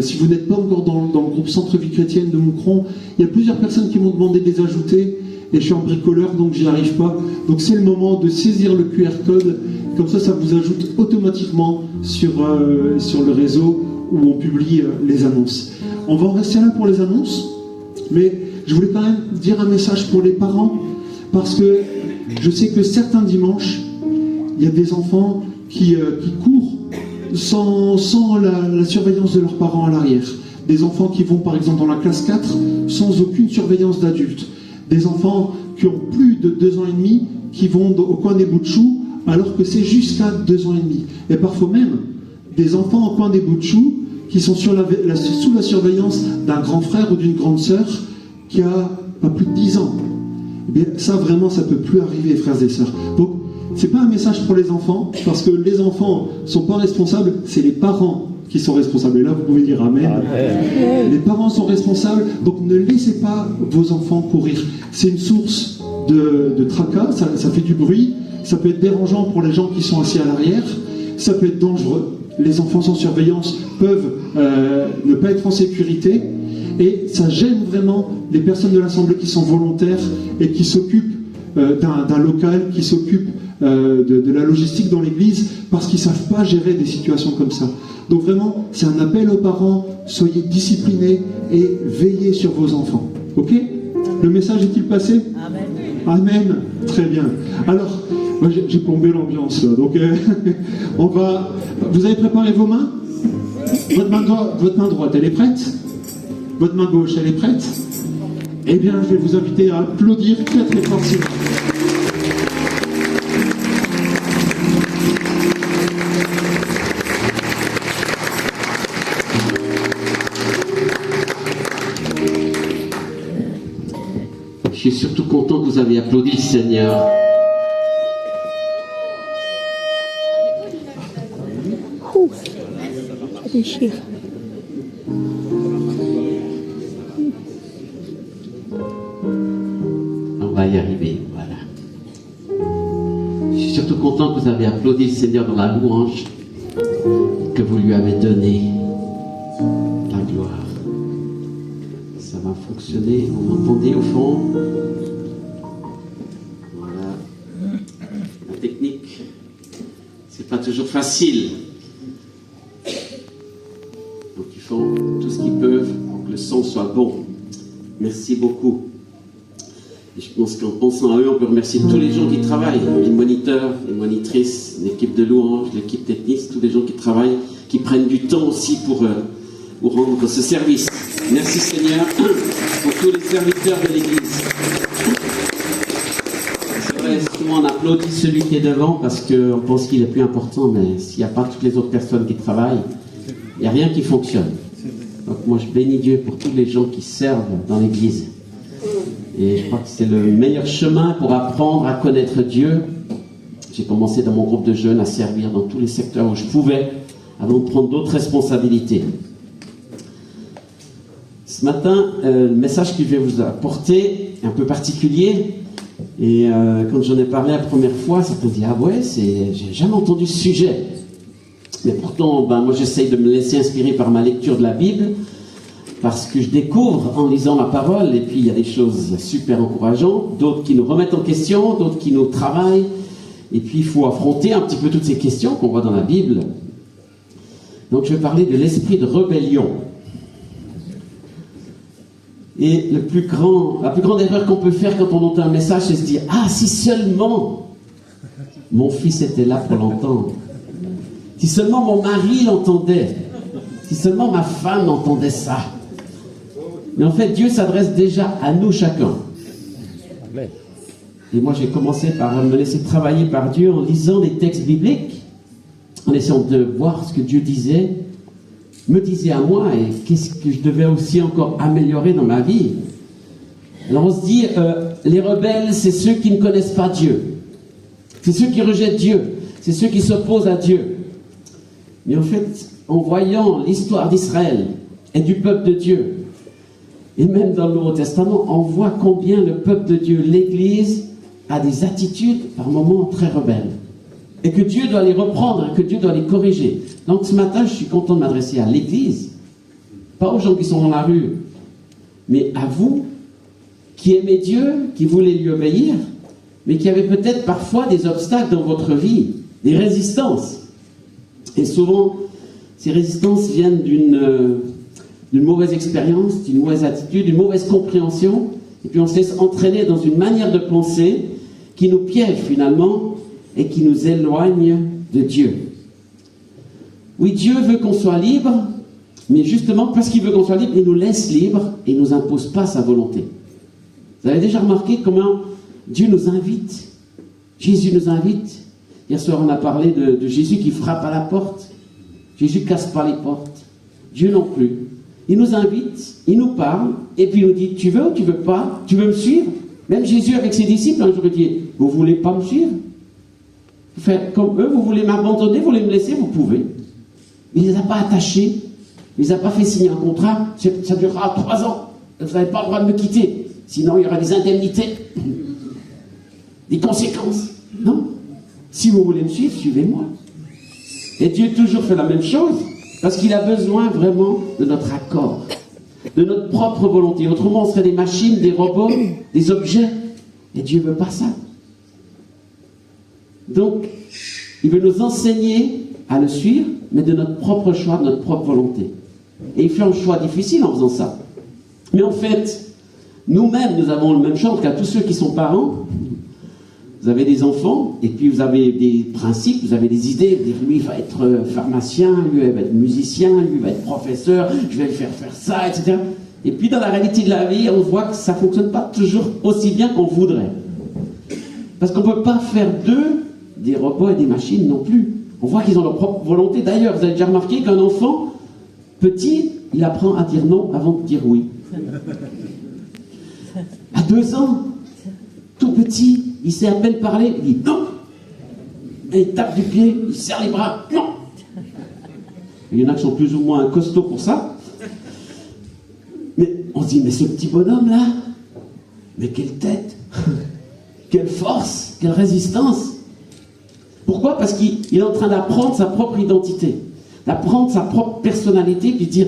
si vous n'êtes pas encore dans le groupe Centre Vie Chrétienne de Moucron, il y a plusieurs personnes qui m'ont demandé de les ajouter, et je suis en bricoleur, donc j'y arrive pas. Donc c'est le moment de saisir le QR code, comme ça vous ajoute automatiquement sur le réseau où on publie les annonces. On va en rester là pour les annonces, mais je voulais quand même dire un message pour les parents, parce que je sais que certains dimanches, il y a des enfants qui courent sans la surveillance de leurs parents à l'arrière. Des enfants qui vont par exemple dans la classe 4 sans aucune surveillance d'adultes. Des enfants qui ont plus de 2 ans et demi qui vont au coin des bouts de choux alors que c'est jusqu'à 2 ans et demi. Et parfois même des enfants au coin des bouts de choux qui sont sous la surveillance d'un grand frère ou d'une grande sœur qui a pas plus de 10 ans. Eh bien, ça vraiment, ça peut plus arriver, frères et sœurs. Donc, c'est pas un message pour les enfants, parce que les enfants sont pas responsables, c'est les parents qui sont responsables. Et là, vous pouvez dire Amen. Les parents sont responsables, donc ne laissez pas vos enfants courir. C'est une source de tracas, ça fait du bruit, ça peut être dérangeant pour les gens qui sont assis à l'arrière, ça peut être dangereux. Les enfants sans surveillance peuvent ne pas être en sécurité, et ça gêne vraiment les personnes de l'Assemblée qui sont volontaires et qui s'occupent d'un local, qui s'occupent de la logistique dans l'église parce qu'ils ne savent pas gérer des situations comme ça. Donc vraiment, c'est un appel aux parents, soyez disciplinés et veillez sur vos enfants. Ok ? Le message est-il passé ? Amen. Amen. Très bien. Alors, moi, j'ai plombé l'ambiance là. Donc, on va. Vous avez préparé vos mains ? Votre main droite, elle est prête ? Votre main gauche, elle est prête ? Eh bien, je vais vous inviter à applaudir très très fort. Je suis surtout content que vous avez applaudi le Seigneur. Ça déchire. On va y arriver, voilà. Je suis surtout content que vous avez applaudi le Seigneur dans la louange que vous lui avez donné la gloire. Ça va fonctionner, vous m'entendez au fond? Voilà. La technique, c'est pas toujours facile. Donc ils font tout ce qu'ils peuvent pour que le son soit bon. Merci beaucoup. Et je pense qu'en pensant à eux, on peut remercier tous les gens qui travaillent, les moniteurs, les monitrices, l'équipe de louange, l'équipe technique, tous les gens qui travaillent, qui prennent du temps aussi pour rendre ce service. Merci Seigneur pour tous les serviteurs de l'Église. C'est vrai, souvent on applaudit celui qui est devant parce qu'on pense qu'il est plus important, mais s'il n'y a pas toutes les autres personnes qui travaillent, il n'y a rien qui fonctionne. Donc moi je bénis Dieu pour tous les gens qui servent dans l'Église. Et je crois que c'est le meilleur chemin pour apprendre à connaître Dieu. J'ai commencé dans mon groupe de jeunes à servir dans tous les secteurs où je pouvais, avant de prendre d'autres responsabilités. Ce matin, le message que je vais vous apporter est un peu particulier. Et quand j'en ai parlé la première fois, certains disent « Ah ouais, j'ai jamais entendu ce sujet ». Mais pourtant, moi j'essaye de me laisser inspirer par ma lecture de la Bible, parce que je découvre en lisant ma parole, et puis il y a des choses super encourageantes, d'autres qui nous remettent en question, d'autres qui nous travaillent, et puis il faut affronter un petit peu toutes ces questions qu'on voit dans la Bible. Donc je vais parler de l'esprit de rébellion. Et la plus grande erreur qu'on peut faire quand on entend un message, c'est se dire « Ah, si seulement mon fils était là pour l'entendre, si seulement mon mari l'entendait, si seulement ma femme entendait ça. » Mais en fait, Dieu s'adresse déjà à nous chacun. Et moi, j'ai commencé par me laisser travailler par Dieu en lisant les textes bibliques, en essayant de voir ce que Dieu disait, me disait à moi, et qu'est-ce que je devais aussi encore améliorer dans ma vie. Alors on se dit, les rebelles, c'est ceux qui ne connaissent pas Dieu. C'est ceux qui rejettent Dieu. C'est ceux qui s'opposent à Dieu. Mais en fait, en voyant l'histoire d'Israël et du peuple de Dieu, et même dans le Nouveau Testament, on voit combien le peuple de Dieu, l'Église, a des attitudes par moments très rebelles. Et que Dieu doit les reprendre, que Dieu doit les corriger. Donc ce matin, je suis content de m'adresser à l'Église, pas aux gens qui sont dans la rue, mais à vous, qui aimez Dieu, qui voulez lui obéir, mais qui avez peut-être parfois des obstacles dans votre vie, des résistances. Et souvent, ces résistances viennent d'une mauvaise expérience, d'une mauvaise attitude, d'une mauvaise compréhension, et puis on se laisse entraîner dans une manière de penser qui nous piège finalement et qui nous éloigne de Dieu. Oui, Dieu veut qu'on soit libre, mais justement parce qu'il veut qu'on soit libre, il nous laisse libre et il ne nous impose pas sa volonté. Vous avez déjà remarqué comment Dieu nous invite? Jésus nous invite. Hier soir, on a parlé de Jésus qui frappe à la porte. Jésus ne casse pas les portes. Dieu non plus. Il nous invite, il nous parle, et puis il nous dit, tu veux ou tu veux pas? Tu veux me suivre? Même Jésus avec ses disciples, un jour, il dit, vous voulez pas me suivre? Faites comme eux, vous voulez m'abandonner, vous voulez me laisser, vous pouvez. Il ne les a pas attachés, il ne les a pas fait signer un contrat, ça durera 3 ans, vous n'avez pas le droit de me quitter, sinon il y aura des indemnités, des conséquences. Non. Si vous voulez me suivre, suivez-moi. Et Dieu toujours fait la même chose, parce qu'il a besoin vraiment de notre accord, de notre propre volonté. Autrement, on serait des machines, des robots, des objets. Et Dieu ne veut pas ça. Donc, il veut nous enseigner à le suivre, mais de notre propre choix, de notre propre volonté. Et il fait un choix difficile en faisant ça. Mais en fait, nous-mêmes, nous avons le même choix, en tout cas tous ceux qui sont parents. Vous avez des enfants, et puis vous avez des principes, vous avez des idées. Vous dites, lui, il va être pharmacien, lui, il va être musicien, lui, il va être professeur, je vais lui faire ça, etc. Et puis dans la réalité de la vie, on voit que ça ne fonctionne pas toujours aussi bien qu'on voudrait. Parce qu'on ne peut pas faire d'eux des robots et des machines non plus. On voit qu'ils ont leur propre volonté. D'ailleurs, vous avez déjà remarqué qu'un enfant petit, il apprend à dire non avant de dire oui. À 2 ans, tout petit, il sait à peine parler, il dit non. Et il tape du pied, il serre les bras, non. Il y en a qui sont plus ou moins costauds pour ça. Mais on se dit, mais ce petit bonhomme-là, mais quelle tête, quelle force, quelle résistance. Pourquoi? Parce qu'il est en train d'apprendre sa propre identité, d'apprendre sa propre personnalité, puis de dire,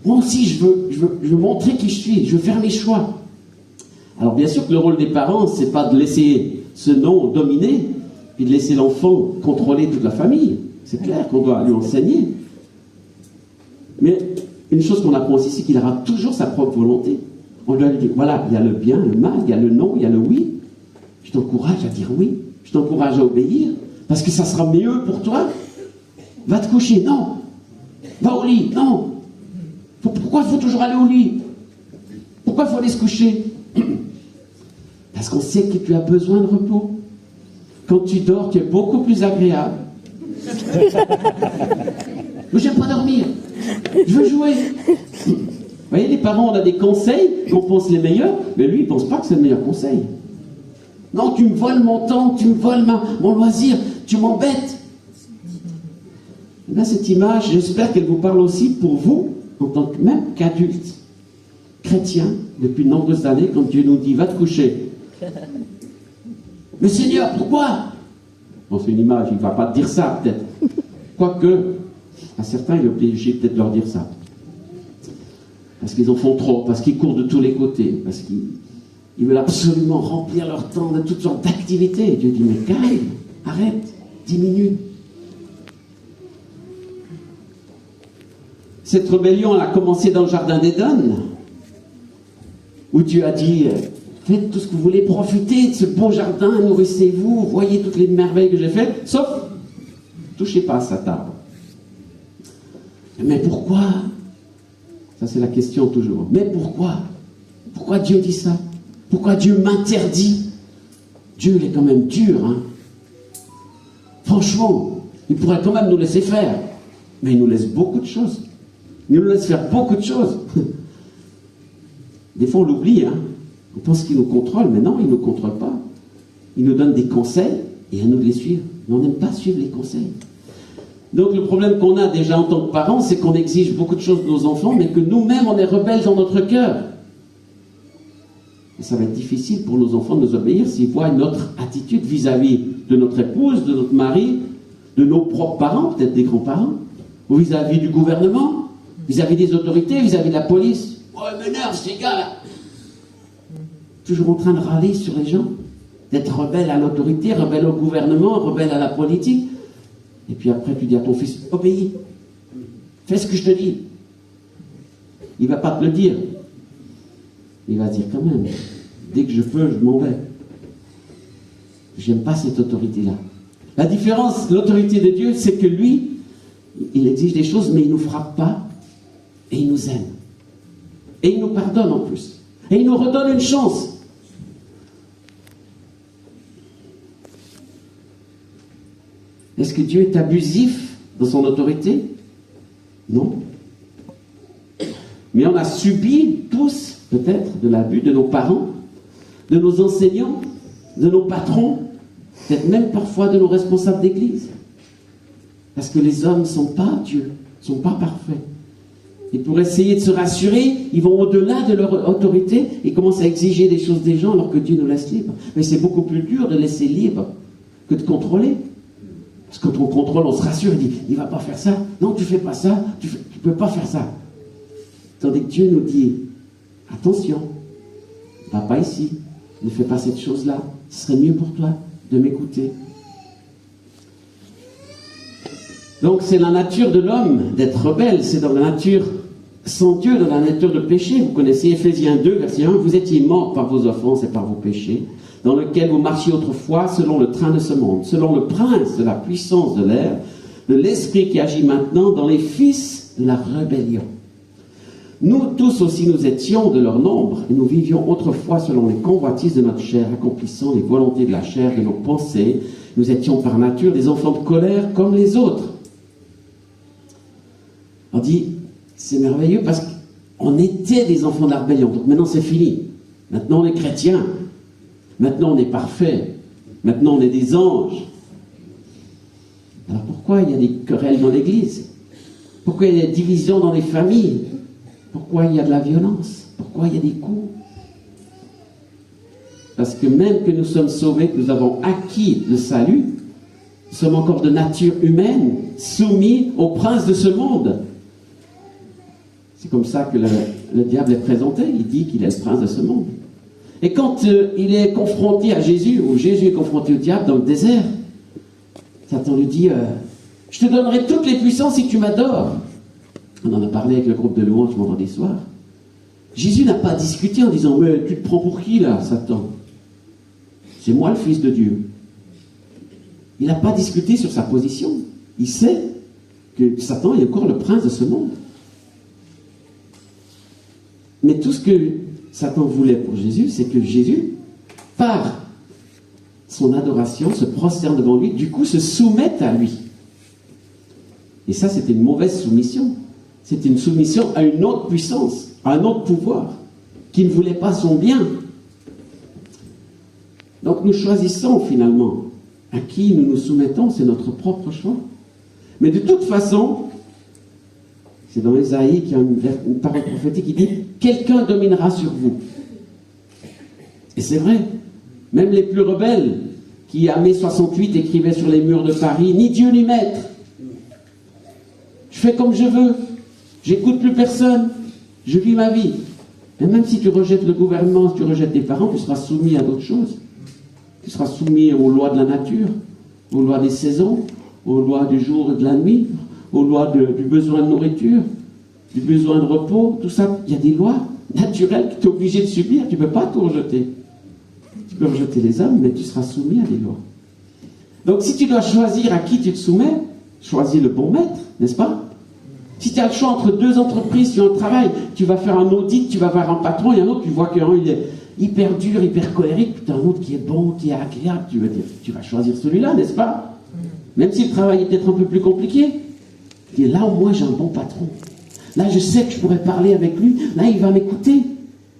moi aussi je veux montrer qui je suis, je veux faire mes choix. Alors bien sûr que le rôle des parents, c'est pas de laisser ce non dominer, puis de laisser l'enfant contrôler toute la famille. C'est clair qu'on doit lui enseigner. Mais une chose qu'on apprend aussi, c'est qu'il aura toujours sa propre volonté. On doit lui dire, voilà, il y a le bien, le mal, il y a le non, il y a le oui. Je t'encourage à dire oui, je t'encourage à obéir, parce que ça sera mieux pour toi. Va te coucher, non. Va au lit, non. Pourquoi il faut toujours aller au lit? Pourquoi il faut aller se coucher? Parce qu'on sait que tu as besoin de repos. Quand tu dors, tu es beaucoup plus agréable. Mais j'aime pas dormir. Je veux jouer. Vous voyez, les parents, on a des conseils qu'on pense les meilleurs, mais lui, il pense pas que c'est le meilleur conseil. Non, tu me voles mon temps, tu me voles mon loisir, tu m'embêtes. Là, cette image, j'espère qu'elle vous parle aussi pour vous, en tant que même qu'adulte, chrétien, depuis de nombreuses années, quand Dieu nous dit, va te coucher. Mais Seigneur, pourquoi? Bon, c'est une image, il ne va pas te dire ça, peut-être. Quoique, à certains, il est obligé peut-être de leur dire ça. Parce qu'ils en font trop, parce qu'ils courent de tous les côtés, parce qu'ils veulent absolument remplir leur temps de toutes sortes d'activités. Et Dieu dit, mais calme, arrête, diminue. Cette rébellion, elle a commencé dans le jardin d'Éden, où Dieu a dit, faites tout ce que vous voulez, profitez de ce beau jardin, nourrissez-vous, voyez toutes les merveilles que j'ai faites, sauf, touchez pas à cet arbre. Mais pourquoi? Ça c'est la question toujours. Mais pourquoi? Pourquoi Dieu dit ça? Pourquoi Dieu m'interdit? Dieu, il est quand même dur, hein? Franchement, il pourrait quand même nous laisser faire. Mais il nous laisse beaucoup de choses. Il nous laisse faire beaucoup de choses. Des fois, on l'oublie, hein? On pense qu'il nous contrôle, mais non, il ne nous contrôle pas. Il nous donne des conseils, et à nous de les suivre. Mais on n'aime pas suivre les conseils. Donc, le problème qu'on a déjà en tant que parents, c'est qu'on exige beaucoup de choses de nos enfants, mais que nous-mêmes, on est rebelles dans notre cœur. Et ça va être difficile pour nos enfants de nous obéir s'ils voient notre attitude vis-à-vis de notre épouse, de notre mari, de nos propres parents, peut-être des grands-parents, ou vis-à-vis du gouvernement, vis-à-vis des autorités, vis-à-vis de la police. Oh, ils m'énervent, ces gars-là. Toujours en train de râler sur les gens, d'être rebelle à l'autorité, rebelle au gouvernement, rebelle à la politique. Et puis après, tu dis à ton fils, obéis, fais ce que je te dis. Il ne va pas te le dire. Il va dire quand même, dès que je peux, je m'en vais. J'aime pas cette autorité-là. La différence, l'autorité de Dieu, c'est que lui, il exige des choses, mais il ne nous frappe pas, et il nous aime. Et il nous pardonne en plus. Et il nous redonne une chance. Est-ce que Dieu est abusif dans son autorité? Non. Mais on a subi tous, peut-être, de l'abus de nos parents, de nos enseignants, de nos patrons, peut-être même parfois de nos responsables d'église. Parce que les hommes ne sont pas Dieu, ne sont pas parfaits. Et pour essayer de se rassurer, ils vont au-delà de leur autorité et commencent à exiger des choses des gens alors que Dieu nous laisse libres. Mais c'est beaucoup plus dur de laisser libre que de contrôler. Parce que quand on contrôle, on se rassure et dit, il ne va pas faire ça. Non, tu ne fais pas ça, tu ne peux pas faire ça. Tandis que Dieu nous dit, attention, ne va pas ici, ne fais pas cette chose-là. Ce serait mieux pour toi de m'écouter. Donc c'est la nature de l'homme d'être rebelle, c'est dans la nature sans Dieu, dans la nature de péché. Vous connaissez Éphésiens 2, verset 1, vous étiez morts par vos offenses et par vos péchés, dans lequel vous marchiez autrefois selon le train de ce monde, selon le prince de la puissance de l'air, de l'esprit qui agit maintenant dans les fils de la rébellion. Nous tous aussi nous étions de leur nombre, et nous vivions autrefois selon les convoitises de notre chair, accomplissant les volontés de la chair, de nos pensées. Nous étions par nature des enfants de colère comme les autres. On dit, c'est merveilleux parce qu'on était des enfants de la rébellion, donc maintenant c'est fini. Maintenant on est chrétiens, maintenant on est parfait, maintenant on est des anges. Alors pourquoi il y a des querelles dans l'église? Pourquoi il y a des divisions dans les familles? Pourquoi il y a de la violence? Pourquoi il y a des coups? Parce que même que nous sommes sauvés, que nous avons acquis le salut, nous sommes encore de nature humaine, soumis au prince de ce monde. C'est comme ça que le diable est présenté. Il dit qu'il est le prince de ce monde. Et quand il est confronté à Jésus, ou Jésus est confronté au diable dans le désert, Satan lui dit, je te donnerai toutes les puissances si tu m'adores. On en a parlé avec le groupe de louanges vendredi soir. Jésus n'a pas discuté en disant, mais tu te prends pour qui là, Satan? C'est moi le Fils de Dieu. Il n'a pas discuté sur sa position. Il sait que Satan est encore le prince de ce monde. Mais tout ce que Satan voulait pour Jésus, c'est que Jésus, par son adoration, se prosterne devant lui, du coup se soumette à lui. Et ça, c'était une mauvaise soumission. C'était une soumission à une autre puissance, à un autre pouvoir, qui ne voulait pas son bien. Donc nous choisissons finalement à qui nous nous soumettons, c'est notre propre choix. Mais de toute façon, c'est dans Ésaïe qu'il y a une parole prophétique qui dit « Quelqu'un dominera sur vous ». Et c'est vrai, même les plus rebelles, qui à mai 68 écrivaient sur les murs de Paris « Ni Dieu ni maître, je fais comme je veux, j'écoute plus personne, je vis ma vie ». Et même si tu rejettes le gouvernement, si tu rejettes tes parents, tu seras soumis à d'autres choses. Tu seras soumis aux lois de la nature, aux lois des saisons, aux lois du jour et de la nuit, aux lois du besoin de nourriture, du besoin de repos, tout ça. Il y a des lois naturelles que tu es obligé de subir. Tu ne peux pas tout rejeter. Tu peux rejeter les hommes, mais tu seras soumis à des lois. Donc si tu dois choisir à qui tu te soumets, choisis le bon maître, n'est-ce pas? Si tu as le choix entre deux entreprises sur un travail, tu vas faire un audit, tu vas voir un patron, et un autre, tu vois qu'un il est hyper dur, hyper colérique, puis tu as un autre qui est bon, qui est agréable, tu vas choisir celui-là, n'est-ce pas? Même si le travail est peut-être un peu plus compliqué. Et là, au moins, j'ai un bon patron. Là, je sais que je pourrais parler avec lui. Là, il va m'écouter.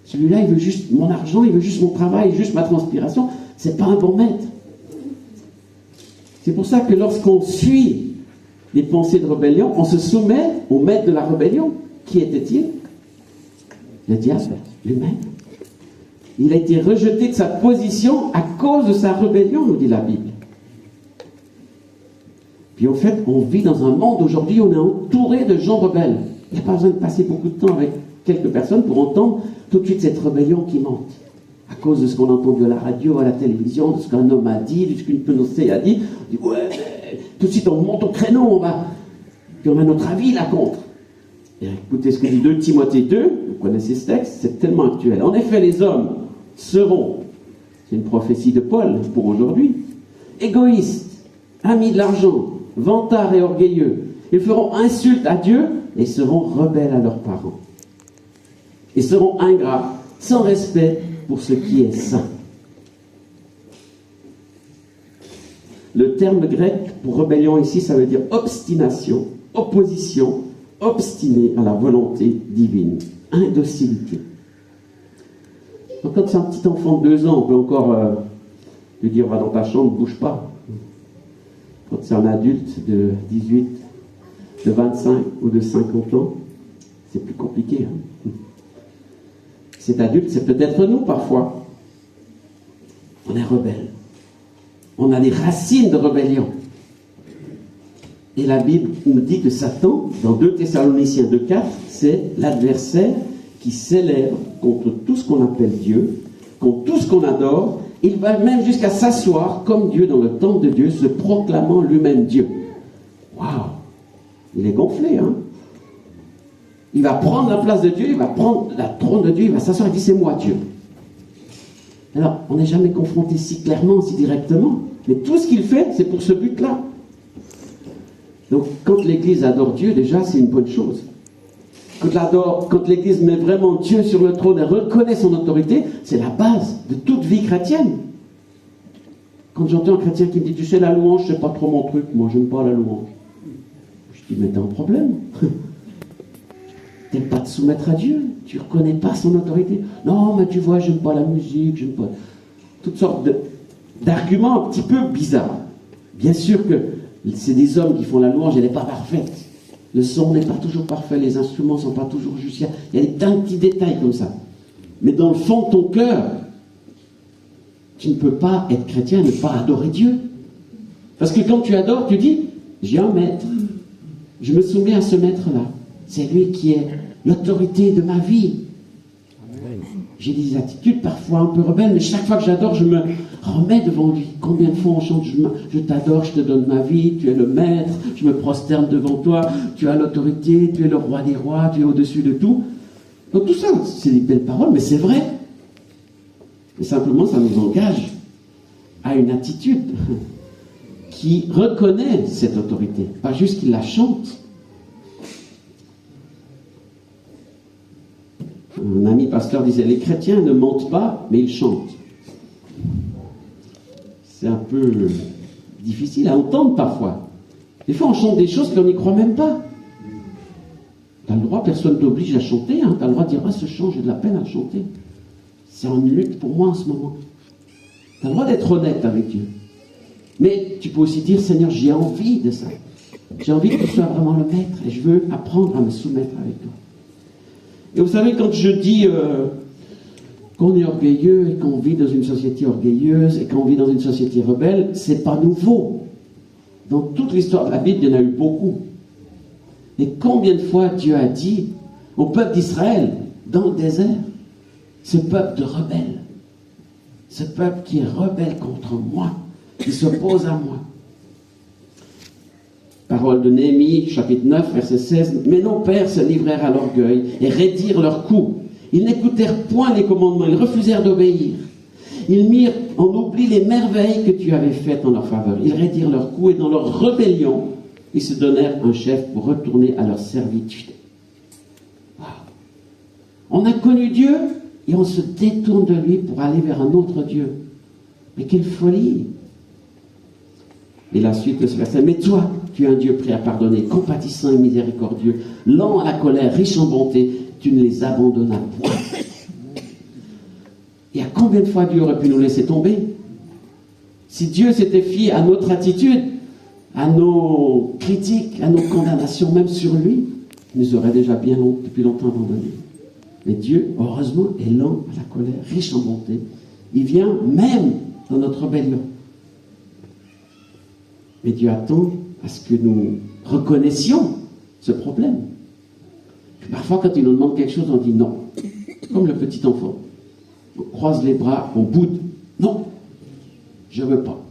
Celui-là, il veut juste mon argent, il veut juste mon travail, juste ma transpiration. C'est pas un bon maître. C'est pour ça que lorsqu'on suit les pensées de rébellion, on se soumet au maître de la rébellion. Qui était-il? Le diable, lui-même. Il a été rejeté de sa position à cause de sa rébellion, nous dit la Bible. Puis en fait, on vit dans un monde aujourd'hui où on est entouré de gens rebelles. Il n'y a pas besoin de passer beaucoup de temps avec quelques personnes pour entendre tout de suite cette rébellion qui monte. À cause de ce qu'on a entendu à la radio, à la télévision, de ce qu'un homme a dit, de ce qu'une pensée a dit. On dit, ouais, tout de suite on monte au créneau, puis on a notre avis là contre. Et écoutez ce que dit 2 Timothée 2, vous connaissez ce texte, c'est tellement actuel. En effet, les hommes seront, c'est une prophétie de Paul pour aujourd'hui, égoïstes, amis de l'argent, vantards et orgueilleux. Ils feront insulte à Dieu et seront rebelles à leurs parents. Ils seront ingrats, sans respect pour ce qui est saint. Le terme grec pour rébellion ici, ça veut dire obstination, opposition, obstiné à la volonté divine, indocilité. Donc quand c'est un petit enfant de 2 ans, on peut encore lui dire va dans ta chambre, ne bouge pas. Quand c'est un adulte de 18, de 25 ou de 50 ans, c'est plus compliqué. Cet adulte, c'est peut-être nous parfois. On est rebelle. On a des racines de rébellion. Et la Bible nous dit que Satan, dans 2 Thessaloniciens 2,4, c'est l'adversaire qui s'élève contre tout ce qu'on appelle Dieu, contre tout ce qu'on adore. Il va même jusqu'à s'asseoir comme Dieu dans le temple de Dieu, se proclamant lui-même Dieu. Waouh! il est gonflé, hein. Il va prendre la place de Dieu, il va prendre la trône de Dieu, il va s'asseoir et dire, c'est moi Dieu. Alors, on n'est jamais confronté si clairement, si directement, mais tout ce qu'il fait, c'est pour ce but-là. Donc, quand l'Église adore Dieu, déjà, c'est une bonne chose. Quand l'Église met vraiment Dieu sur le trône et reconnaît son autorité, c'est la base de toute vie chrétienne. Quand j'entends un chrétien qui me dit, tu sais, la louange, c'est pas trop mon truc, moi, j'aime pas la louange. Je dis, mais t'as un problème. T'aimes pas te soumettre à Dieu, tu reconnais pas son autorité. Non, mais tu vois, j'aime pas la musique, j'aime pas... Toutes sortes d'arguments un petit peu bizarres. Bien sûr que c'est des hommes qui font la louange, elle n'est pas parfaite. Le son n'est pas toujours parfait, les instruments ne sont pas toujours justes. Il y a des tas de petits détails comme ça. Mais dans le fond de ton cœur, tu ne peux pas être chrétien et ne pas adorer Dieu. Parce que quand tu adores, tu dis, j'ai un maître. Je me soumets à ce maître-là. C'est lui qui est l'autorité de ma vie. Amen. J'ai des attitudes parfois un peu rebelles, mais chaque fois que j'adore, je me remets devant lui. Combien de fois on chante, je t'adore, je te donne ma vie, tu es le maître, je me prosterne devant toi, tu as l'autorité, tu es le roi des rois, tu es au-dessus de tout. Donc tout ça, c'est des belles paroles, mais c'est vrai. Mais simplement, ça nous engage à une attitude qui reconnaît cette autorité, pas juste qu'il la chante. Un ami pasteur disait, les chrétiens ne mentent pas, mais ils chantent. C'est un peu difficile à entendre parfois. Des fois, on chante des choses qu'on n'y croit même pas. Tu as le droit, personne ne t'oblige à chanter. Hein. Tu as le droit de dire, ah, ce chant, j'ai de la peine à le chanter. C'est une lutte pour moi en ce moment. Tu as le droit d'être honnête avec Dieu. Mais tu peux aussi dire, Seigneur, j'ai envie de ça. J'ai envie que tu sois vraiment le maître et je veux apprendre à me soumettre avec toi. Et vous savez, quand je dis qu'on est orgueilleux et qu'on vit dans une société orgueilleuse et qu'on vit dans une société rebelle, c'est pas nouveau. Dans toute l'histoire de la Bible, il y en a eu beaucoup. Et combien de fois Dieu a dit au peuple d'Israël, dans le désert, ce peuple de rebelles, ce peuple qui est rebelle contre moi, qui s'oppose à moi. Parole de Néhémie, chapitre 9, verset 16. Mais nos pères se livrèrent à l'orgueil et raidirent leurs coups. Ils n'écoutèrent point les commandements, ils refusèrent d'obéir. Ils mirent en oubli les merveilles que tu avais faites en leur faveur. Ils raidirent leurs coups et dans leur rébellion, ils se donnèrent un chef pour retourner à leur servitude. Wow. On a connu Dieu et on se détourne de lui pour aller vers un autre Dieu. Mais quelle folie! Et la suite de ce verset, mais toi, tu es un Dieu prêt à pardonner, compatissant et miséricordieux, lent à la colère, riche en bonté, tu ne les abandonnas point. Et à combien de fois Dieu aurait pu nous laisser tomber? Si Dieu s'était fié à notre attitude, à nos critiques, à nos condamnations, même sur lui, il nous aurait déjà depuis longtemps abandonnés. Mais Dieu, heureusement, est lent à la colère, riche en bonté. Il vient même dans notre rébellion. Mais Dieu attend à ce que nous reconnaissions ce problème. Parfois, quand il nous demande quelque chose, on dit non. Comme le petit enfant. On croise les bras, on boude. Non, je ne veux pas.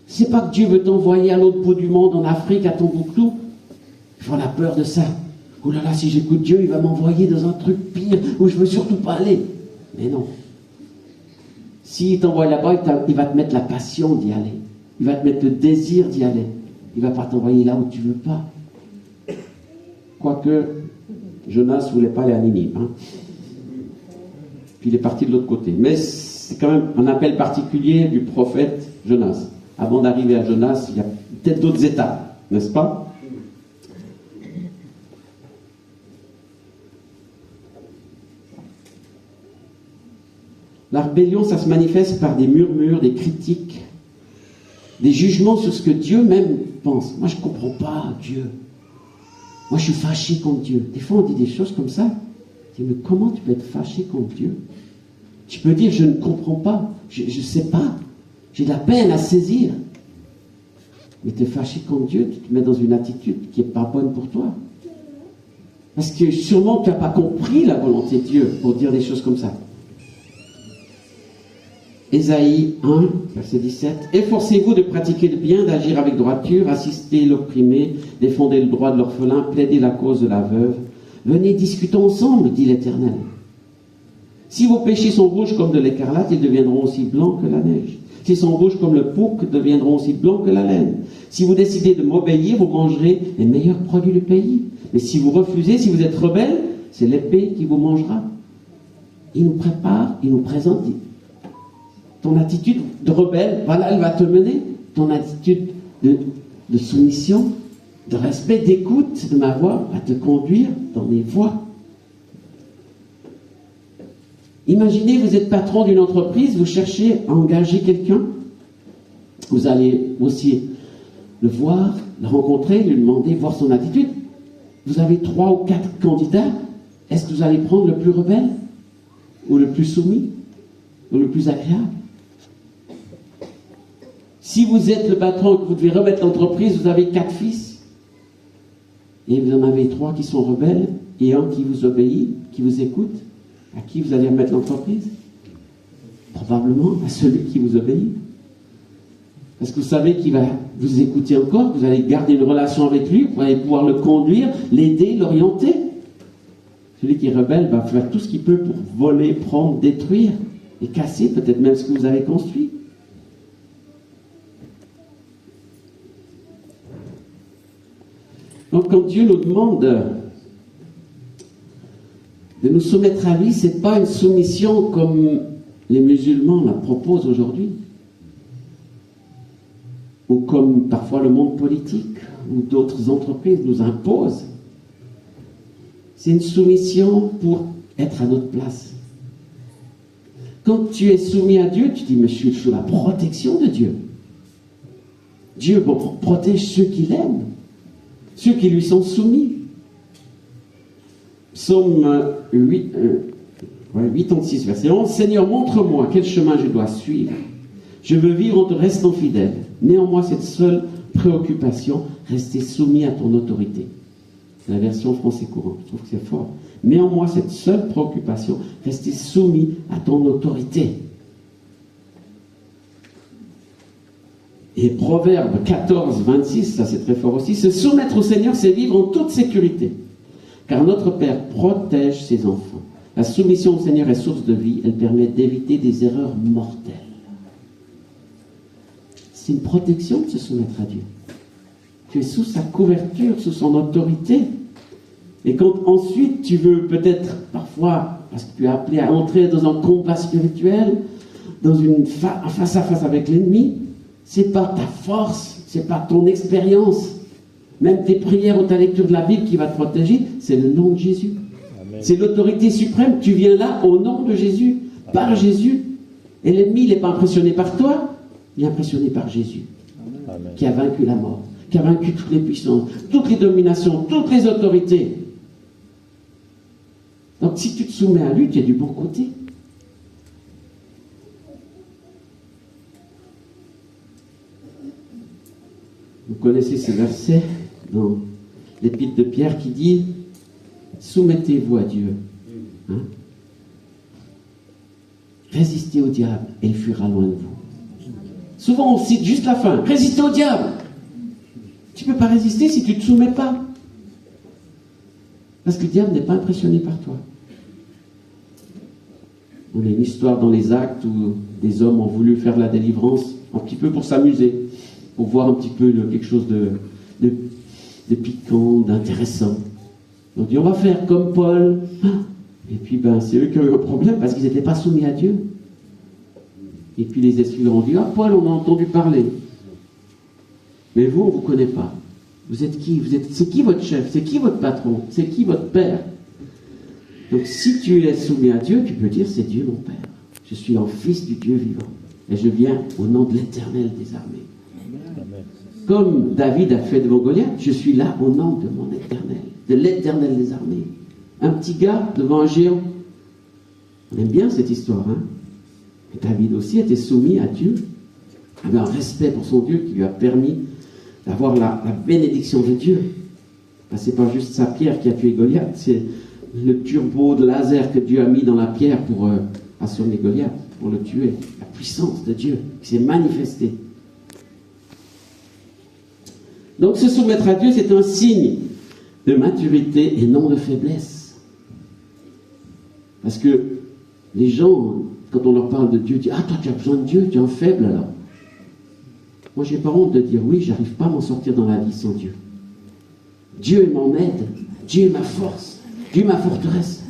C'est pas que Dieu veut t'envoyer à l'autre bout du monde, en Afrique, à Tombouctou. On a peur de ça. Oh là là, si j'écoute Dieu, il va m'envoyer dans un truc pire où je ne veux surtout pas aller. Mais non. S'il t'envoie là-bas, il va te mettre la passion d'y aller. Il va te mettre le désir d'y aller. Il ne va pas t'envoyer là où tu ne veux pas. Quoique, Jonas ne voulait pas aller à Ninive. Hein. Puis il est parti de l'autre côté. Mais c'est quand même un appel particulier du prophète Jonas. Avant d'arriver à Jonas, il y a peut-être d'autres étapes, n'est-ce pas? La rébellion, ça se manifeste par des murmures, des critiques, des jugements sur ce que Dieu même pense. Moi, je ne comprends pas Dieu. Moi, je suis fâché contre Dieu. Des fois, on dit des choses comme ça. Je dis, mais comment tu peux être fâché contre Dieu? Tu peux dire, je ne comprends pas. Je ne sais pas. J'ai de la peine à saisir. Mais tu es fâché contre Dieu, tu te mets dans une attitude qui n'est pas bonne pour toi. Parce que sûrement, tu n'as pas compris la volonté de Dieu pour dire des choses comme ça. Ésaïe 1, verset 17. Efforcez-vous de pratiquer le bien, d'agir avec droiture, assister l'opprimé, défendez le droit de l'orphelin, plaidez la cause de la veuve. Venez, discutons ensemble, dit l'Éternel. Si vos péchés sont rouges comme de l'écarlate, ils deviendront aussi blancs que la neige. S'ils sont rouges comme le pourpre, ils deviendront aussi blancs que la laine. Si vous décidez de m'obéir, vous mangerez les meilleurs produits du pays. Mais si vous refusez, si vous êtes rebelle, c'est l'épée qui vous mangera. Il nous prépare, il nous présente. Ton attitude de rebelle, voilà, elle va te mener. Ton attitude de soumission, de respect, d'écoute de ma voix, va te conduire dans mes voies. Imaginez, vous êtes patron d'une entreprise, vous cherchez à engager quelqu'un. Vous allez aussi le voir, le rencontrer, lui demander, voir son attitude. Vous avez 3 ou 4 candidats. Est-ce que vous allez prendre le plus rebelle? Ou le plus soumis? Ou le plus agréable? Si vous êtes le patron et que vous devez remettre l'entreprise, vous avez 4 fils. Et vous en avez 3 qui sont rebelles et un qui vous obéit, qui vous écoute. À qui vous allez remettre l'entreprise? Probablement à celui qui vous obéit. Parce que vous savez qu'il va vous écouter encore, vous allez garder une relation avec lui, vous allez pouvoir le conduire, l'aider, l'orienter. Celui qui est rebelle va faire tout ce qu'il peut pour voler, prendre, détruire et casser peut-être même ce que vous avez construit. Donc quand Dieu nous demande de nous soumettre à lui, ce n'est pas une soumission comme les musulmans la proposent aujourd'hui, ou comme parfois le monde politique ou d'autres entreprises nous imposent. C'est une soumission pour être à notre place. Quand tu es soumis à Dieu, tu dis, mais je suis sous la protection de Dieu. Dieu protège ceux qu'il aime, ceux qui lui sont soumis. Psaume 86, verset 11. Seigneur, montre-moi quel chemin je dois suivre. Je veux vivre en te restant fidèle. Néanmoins, cette seule préoccupation, rester soumis à ton autorité. C'est la version français courant. Je trouve que c'est fort. Néanmoins, cette seule préoccupation, rester soumis à ton autorité. Et Proverbe 14, 26, ça c'est très fort aussi. Se soumettre au Seigneur, c'est vivre en toute sécurité. Car notre Père protège ses enfants. La soumission au Seigneur est source de vie. Elle permet d'éviter des erreurs mortelles. C'est une protection de se soumettre à Dieu. Tu es sous sa couverture, sous son autorité. Et quand ensuite tu veux peut-être, parfois, parce que tu es appelé à entrer dans un combat spirituel, dans une face à face avec l'ennemi, c'est pas ta force, c'est pas ton expérience, même tes prières ou ta lecture de la Bible qui va te protéger, c'est le nom de Jésus. Amen. C'est l'autorité suprême. Tu viens là au nom de Jésus, par Jésus. Et l'ennemi, il n'est pas impressionné par toi, il est impressionné par Jésus, Amen. Qui a vaincu la mort, qui a vaincu toutes les puissances, toutes les dominations, toutes les autorités. Donc si tu te soumets à lui, tu es du bon côté. Vous connaissez ce verset dans l'épître de Pierre qui dit « Soumettez-vous à Dieu. Hein? Résistez au diable et il fuira loin de vous. » Souvent on cite juste la fin. « Résistez au diable !» Tu ne peux pas résister si tu ne te soumets pas. Parce que le diable n'est pas impressionné par toi. On a une histoire dans les Actes où des hommes ont voulu faire la délivrance un petit peu pour s'amuser, pour voir un petit peu quelque chose de piquant, d'intéressant. On dit on va faire comme Paul. Et puis c'est eux qui ont eu un problème parce qu'ils n'étaient pas soumis à Dieu. Et puis les esprits leur ont dit Paul, on a entendu parler. Mais vous, on ne vous connaît pas. Vous êtes qui? C'est qui votre chef? C'est qui votre patron? C'est qui votre père? Donc si tu es soumis à Dieu, tu peux dire c'est Dieu mon père. Je suis un fils du Dieu vivant. Et je viens au nom de l'Éternel des armées. Amen. Comme David a fait devant Goliath, je suis là au nom de mon Éternel, de l'Éternel des armées. Un petit gars devant un géant. On aime bien cette histoire, hein? Et David aussi était soumis à Dieu, avait un respect pour son Dieu qui lui a permis d'avoir la bénédiction de Dieu. C'est pas juste sa pierre qui a tué Goliath, c'est le turbo de laser que Dieu a mis dans la pierre pour a surmené Goliath pour le tuer. La puissance de Dieu qui s'est manifestée. Donc se soumettre à Dieu, c'est un signe de maturité et non de faiblesse. Parce que les gens, quand on leur parle de Dieu, disent « Ah, toi, tu as besoin de Dieu, tu es un faible alors. » Moi, j'ai pas honte de dire « Oui, j'arrive pas à m'en sortir dans la vie sans Dieu. Dieu est mon aide, Dieu est ma force, Dieu est ma forteresse. »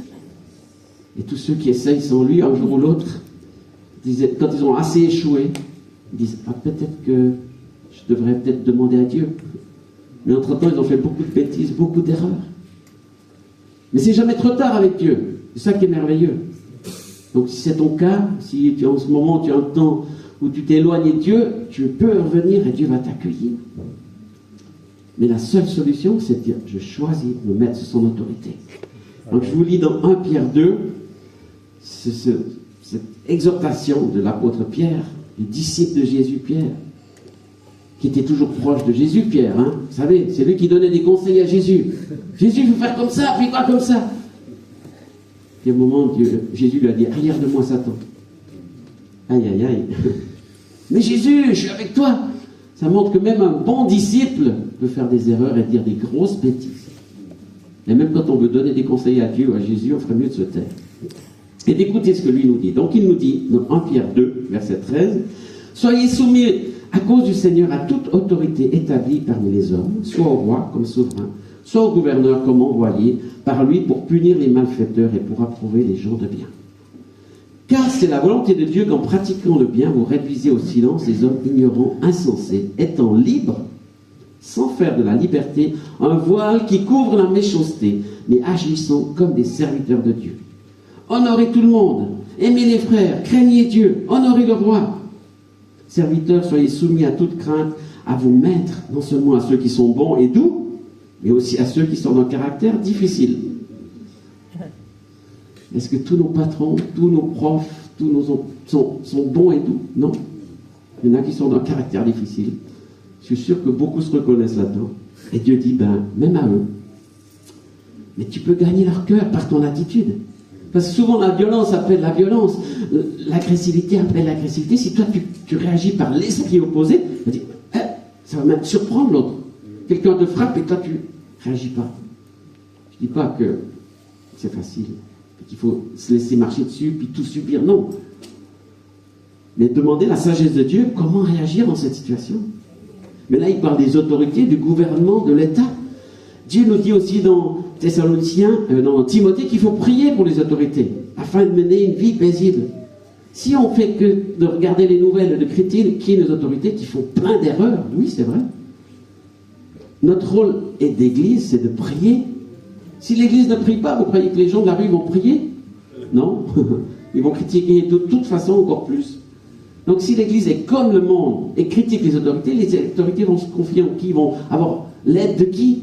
Et tous ceux qui essayent sans lui, un jour ou l'autre, quand ils ont assez échoué, ils disent « Ah, peut-être que je devrais peut-être demander à Dieu. » Mais entre-temps, ils ont fait beaucoup de bêtises, beaucoup d'erreurs. Mais c'est jamais trop tard avec Dieu. C'est ça qui est merveilleux. Donc si c'est ton cas, si en ce moment tu as un temps où tu t'es éloigné de Dieu, tu peux revenir et Dieu va t'accueillir. Mais la seule solution, c'est de dire, je choisis de me mettre sous son autorité. Donc je vous lis dans 1 Pierre 2, cette exhortation de l'apôtre Pierre, du disciple de Jésus Pierre, qui était toujours proche de Jésus, Pierre, hein. Vous savez, c'est lui qui donnait des conseils à Jésus. Jésus, il faut faire comme ça, puis quoi comme ça. Et à un moment, Jésus lui a dit, arrière de moi, Satan. Aïe, aïe, aïe. Mais Jésus, je suis avec toi. Ça montre que même un bon disciple peut faire des erreurs et dire des grosses bêtises. Et même quand on veut donner des conseils à Dieu ou à Jésus, on ferait mieux de se taire. Et d'écouter ce que lui nous dit. Donc il nous dit, dans 1 Pierre 2, verset 13, « Soyez soumis à cause du Seigneur à toute autorité établie parmi les hommes, soit au roi comme souverain, soit au gouverneur comme envoyé, par lui pour punir les malfaiteurs et pour approuver les gens de bien. Car c'est la volonté de Dieu qu'en pratiquant le bien, vous réduisez au silence les hommes ignorants, insensés, étant libres, sans faire de la liberté un voile qui couvre la méchanceté, mais agissant comme des serviteurs de Dieu. Honorez tout le monde, aimez les frères, craignez Dieu, honorez le roi. Serviteurs, soyez soumis à toute crainte à vos maîtres, non seulement à ceux qui sont bons et doux, mais aussi à ceux qui sont d'un caractère difficile. Est-ce que tous nos patrons, tous nos profs, sont bons et doux? Non. Il y en a qui sont d'un caractère difficile. Je suis sûr que beaucoup se reconnaissent là-dedans. Et Dieu dit, même à eux. Mais tu peux gagner leur cœur par ton attitude. Parce que souvent la violence appelle la violence, l'agressivité appelle l'agressivité. Si toi tu réagis par l'esprit opposé, ça va même surprendre l'autre. Quelqu'un te frappe et toi tu réagis pas. Je dis pas que c'est facile, qu'il faut se laisser marcher dessus puis tout subir, non. Mais demander la sagesse de Dieu, comment réagir dans cette situation. Mais là il parle des autorités, du gouvernement, de l'État. Dieu nous dit aussi dans dans Timothée, qu'il faut prier pour les autorités, afin de mener une vie paisible. Si on fait que de regarder les nouvelles, de critiquer les autorités qui font plein d'erreurs, oui c'est vrai. Notre rôle d'église, c'est de prier. Si l'église ne prie pas, vous croyez que les gens de la rue vont prier? Non. Ils vont critiquer de toute façon encore plus. Donc si l'église est comme le monde et critique les autorités vont se confier en qui? Ils vont avoir l'aide de qui?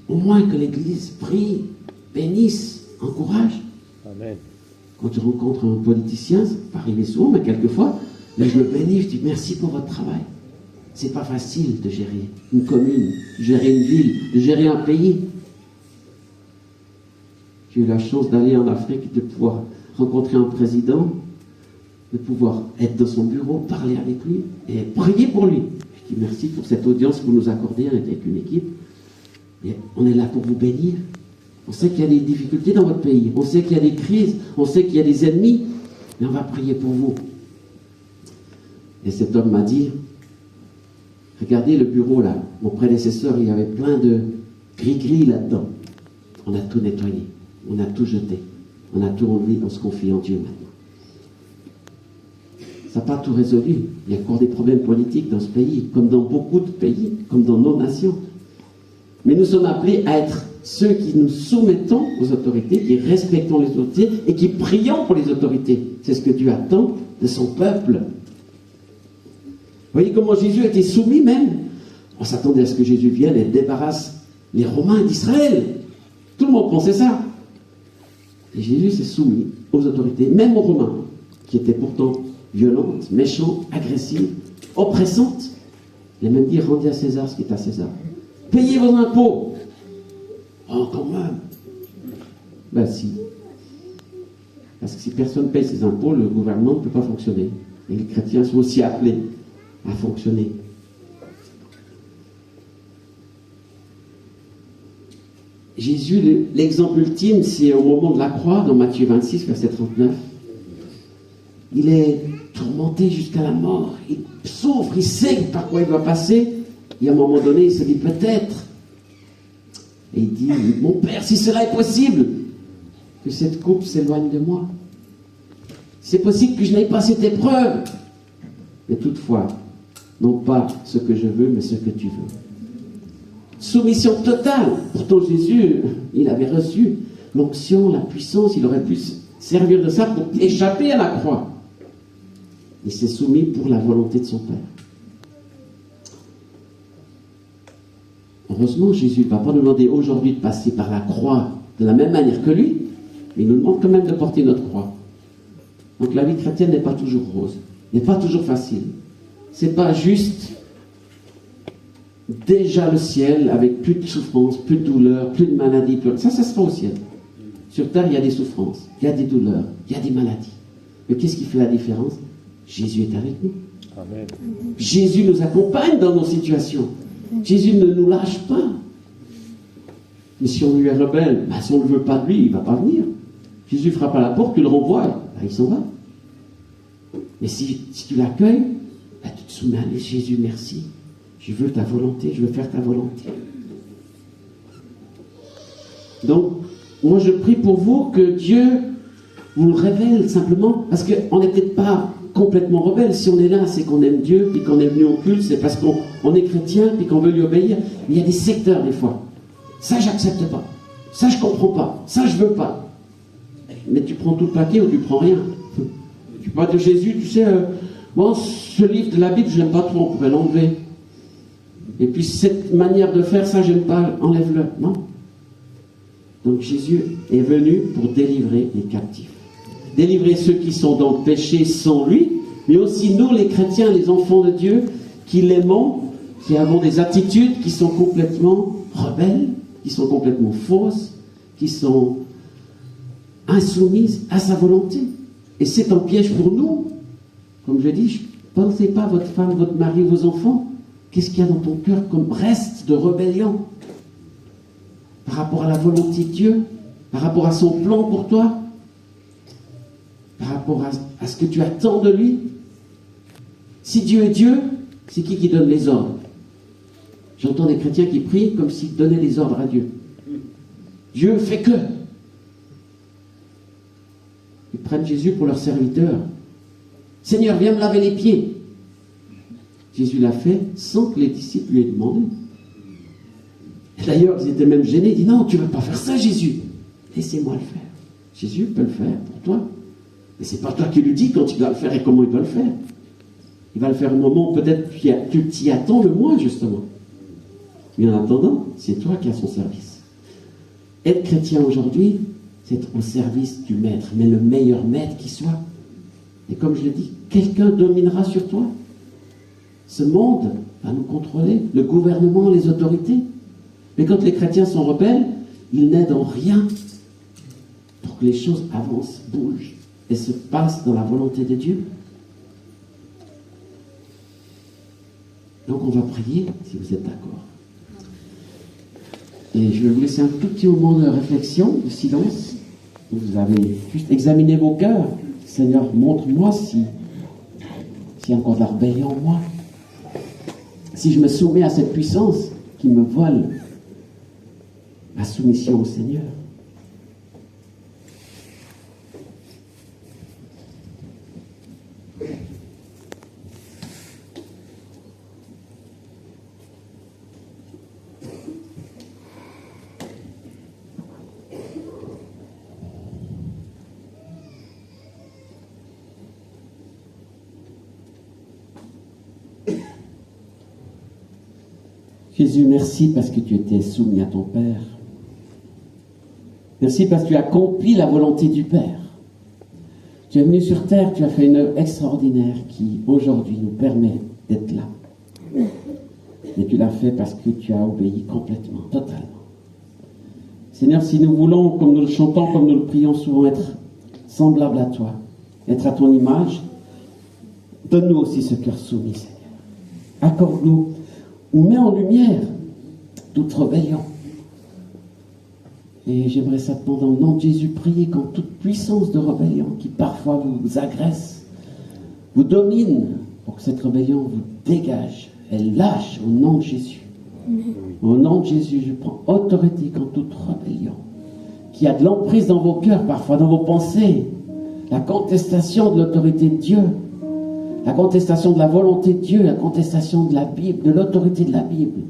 Au moins que l'église prie, bénisse, encourage. Amen. Quand tu rencontres un politicien, ça peut arriver souvent, mais quelquefois, là, je le bénis, je dis merci pour votre travail. C'est pas facile de gérer une commune, de gérer une ville, de gérer un pays. J'ai eu la chance d'aller en Afrique, de pouvoir rencontrer un président, de pouvoir être dans son bureau, parler avec lui et prier pour lui. Je dis merci pour cette audience que vous nous accordez, on est avec une équipe. Et on est là pour vous bénir. On sait qu'il y a des difficultés dans votre pays, on sait qu'il y a des crises, on sait qu'il y a des ennemis, mais on va prier pour vous. Et cet homme m'a dit, regardez le bureau là, mon prédécesseur, il y avait plein de gris-gris là-dedans. On a tout nettoyé, on a tout jeté, on a tout enlevé, on se confie en Dieu maintenant. Ça n'a pas tout résolu, il y a encore des problèmes politiques dans ce pays, comme dans beaucoup de pays, comme dans nos nations. Mais nous sommes appelés à être ceux qui nous soumettons aux autorités, qui respectons les autorités et qui prions pour les autorités. C'est ce que Dieu attend de son peuple. Vous voyez comment Jésus a été soumis même? On s'attendait à ce que Jésus vienne et débarrasse les Romains d'Israël. Tout le monde pensait ça. Et Jésus s'est soumis aux autorités, même aux Romains, qui étaient pourtant violentes, méchantes, agressives, oppressantes. Il a même dit, rendez à César ce qui est à César. Payez vos impôts. Oh, quand même. Ben si. Parce que si personne paye ses impôts, le gouvernement ne peut pas fonctionner. Et les chrétiens sont aussi appelés à fonctionner. Jésus, l'exemple ultime, c'est au moment de la croix, dans Matthieu 26, verset 39. Il est tourmenté jusqu'à la mort. Il souffre, il sait par quoi il doit passer. Et à un moment donné, il se dit peut-être. Et il dit, mon Père, si cela est possible, que cette coupe s'éloigne de moi. C'est possible que je n'aie pas cette épreuve. Mais toutefois, non pas ce que je veux, mais ce que tu veux. Soumission totale. Pourtant, Jésus, il avait reçu l'onction, la puissance, il aurait pu servir de ça pour échapper à la croix. Il s'est soumis pour la volonté de son Père. Heureusement, Jésus ne va pas nous demander aujourd'hui de passer par la croix de la même manière que lui, mais il nous demande quand même de porter notre croix. Donc la vie chrétienne n'est pas toujours rose, n'est pas toujours facile. C'est pas juste déjà le ciel avec plus de souffrance, plus de douleur, plus de maladies. Ça sera au ciel. Sur terre, il y a des souffrances, il y a des douleurs, il y a des maladies. Mais qu'est-ce qui fait la différence? Jésus est avec nous. Amen. Jésus nous accompagne dans nos situations. Jésus ne nous lâche pas. Mais si on lui est rebelle, si on ne veut pas de lui, il ne va pas venir. Jésus frappe à la porte, tu le renvoies, il s'en va. Mais si tu l'accueilles, tu te soumets à lui. Jésus, merci. Je veux ta volonté, je veux faire ta volonté. Donc, moi je prie pour vous que Dieu vous le révèle simplement, parce qu'on n'est peut-être pas complètement rebelle. Si on est là, c'est qu'on aime Dieu, puis qu'on est venu au culte, c'est parce qu'on est chrétien, puis qu'on veut lui obéir. Il y a des secteurs des fois. Ça, j'accepte pas. Ça, je comprends pas. Ça, je veux pas. Mais tu prends tout le paquet ou tu prends rien. Tu parles de Jésus, tu sais, bon, ce livre de la Bible, je n'aime pas trop, on pourrait l'enlever. Et puis cette manière de faire, ça, j'aime pas, enlève-le. Non. Donc Jésus est venu pour délivrer les captifs. Délivrer ceux qui sont dans le péché sans lui, mais aussi nous, les chrétiens, les enfants de Dieu, qui l'aimons, qui avons des attitudes qui sont complètement rebelles, qui sont complètement fausses, qui sont insoumises à sa volonté. Et c'est un piège pour nous. Comme je dis, pensez pas à votre femme, votre mari, vos enfants. Qu'est-ce qu'il y a dans ton cœur comme reste de rébellion par rapport à la volonté de Dieu, par rapport à son plan pour toi, par rapport à ce que tu attends de lui? Si Dieu est Dieu, c'est qui donne les ordres? J'entends des chrétiens qui prient comme s'ils donnaient les ordres à Dieu. Dieu fait que. Ils prennent Jésus pour leur serviteur. Seigneur, viens me laver les pieds. Jésus l'a fait sans que les disciples lui aient demandé. D'ailleurs, ils étaient même gênés. Ils disent, non, tu ne vas pas faire ça, Jésus. Laissez-moi le faire. Jésus peut le faire pour toi. Mais ce n'est pas toi qui lui dis quand il doit le faire et comment il doit le faire. Il va le faire au moment où peut-être tu t'y attends le moins, justement. Mais en attendant, c'est toi qui as son service. Être chrétien aujourd'hui, c'est être au service du maître, mais le meilleur maître qui soit. Et comme je l'ai dit, quelqu'un dominera sur toi. Ce monde va nous contrôler, le gouvernement, les autorités. Mais quand les chrétiens sont rebelles, ils n'aident en rien pour que les choses avancent, bougent et se passent dans la volonté de Dieu. Donc on va prier, si vous êtes d'accord. Et je vais vous laisser un tout petit moment de réflexion, de silence. Vous avez juste examiné vos cœurs. Seigneur, montre-moi s'il y a encore de la rébellion en moi. Si je me soumets à cette puissance qui me vole la soumission au Seigneur. Jésus, merci parce que tu étais soumis à ton Père. Merci parce que tu as accompli la volonté du Père. Tu es venu sur terre, tu as fait une œuvre extraordinaire qui, aujourd'hui, nous permet d'être là. Et tu l'as fait parce que tu as obéi complètement, totalement. Seigneur, si nous voulons, comme nous le chantons, comme nous le prions souvent, être semblables à toi, être à ton image. Donne-nous aussi ce cœur soumis, Seigneur. Accorde-nous ou mets en lumière toute rébellion. Et j'aimerais simplement, dans le nom de Jésus, prier qu'en toute puissance de rébellion, qui parfois vous agresse, vous domine, pour que cette rébellion vous dégage, elle lâche au nom de Jésus. Au nom de Jésus, je prends autorité contre toute rébellion qui a de l'emprise dans vos cœurs, parfois dans vos pensées, la contestation de l'autorité de Dieu, la contestation de la volonté de Dieu, la contestation de la Bible, de l'autorité de la Bible,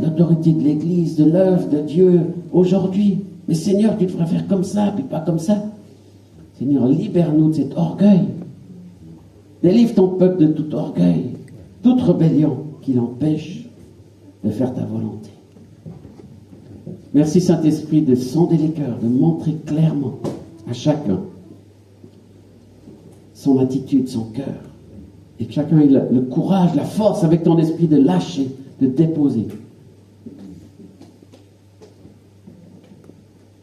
l'autorité de l'Église, de l'œuvre de Dieu aujourd'hui. Mais Seigneur, tu devrais faire comme ça, puis pas comme ça. Seigneur, libère-nous de cet orgueil. Délivre ton peuple de tout orgueil, toute rébellion qui l'empêche de faire ta volonté. Merci Saint-Esprit de sonder les cœurs, de montrer clairement à chacun son attitude, son cœur. Et que chacun ait le courage, la force avec ton esprit de lâcher, de déposer.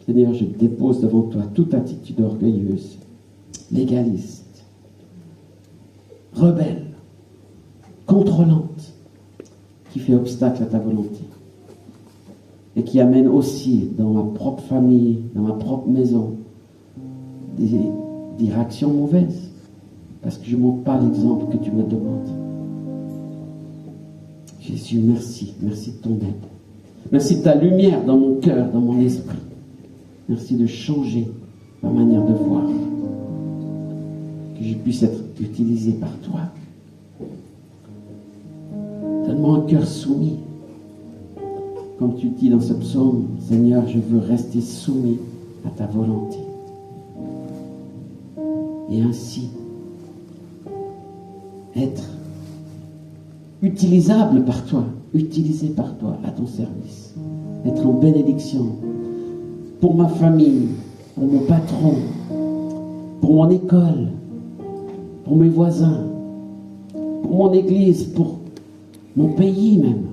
Seigneur, je dépose devant toi toute attitude orgueilleuse, légaliste, rebelle, contrôlante, qui fait obstacle à ta volonté et qui amène aussi dans ma propre famille, dans ma propre maison, des réactions mauvaises parce que je ne montre pas l'exemple que tu me demandes. Jésus, merci, merci de ton aide, merci de ta lumière dans mon cœur, dans mon esprit, merci de changer ma manière de voir, que je puisse être utilisé par toi. Donne-moi un cœur soumis. Comme tu dis dans ce psaume, Seigneur, je veux rester soumis à ta volonté. Et ainsi, être utilisable par toi, utilisé par toi à ton service. Être en bénédiction pour ma famille, pour mon patron, pour mon école, pour mes voisins, pour mon église, pour mon pays même.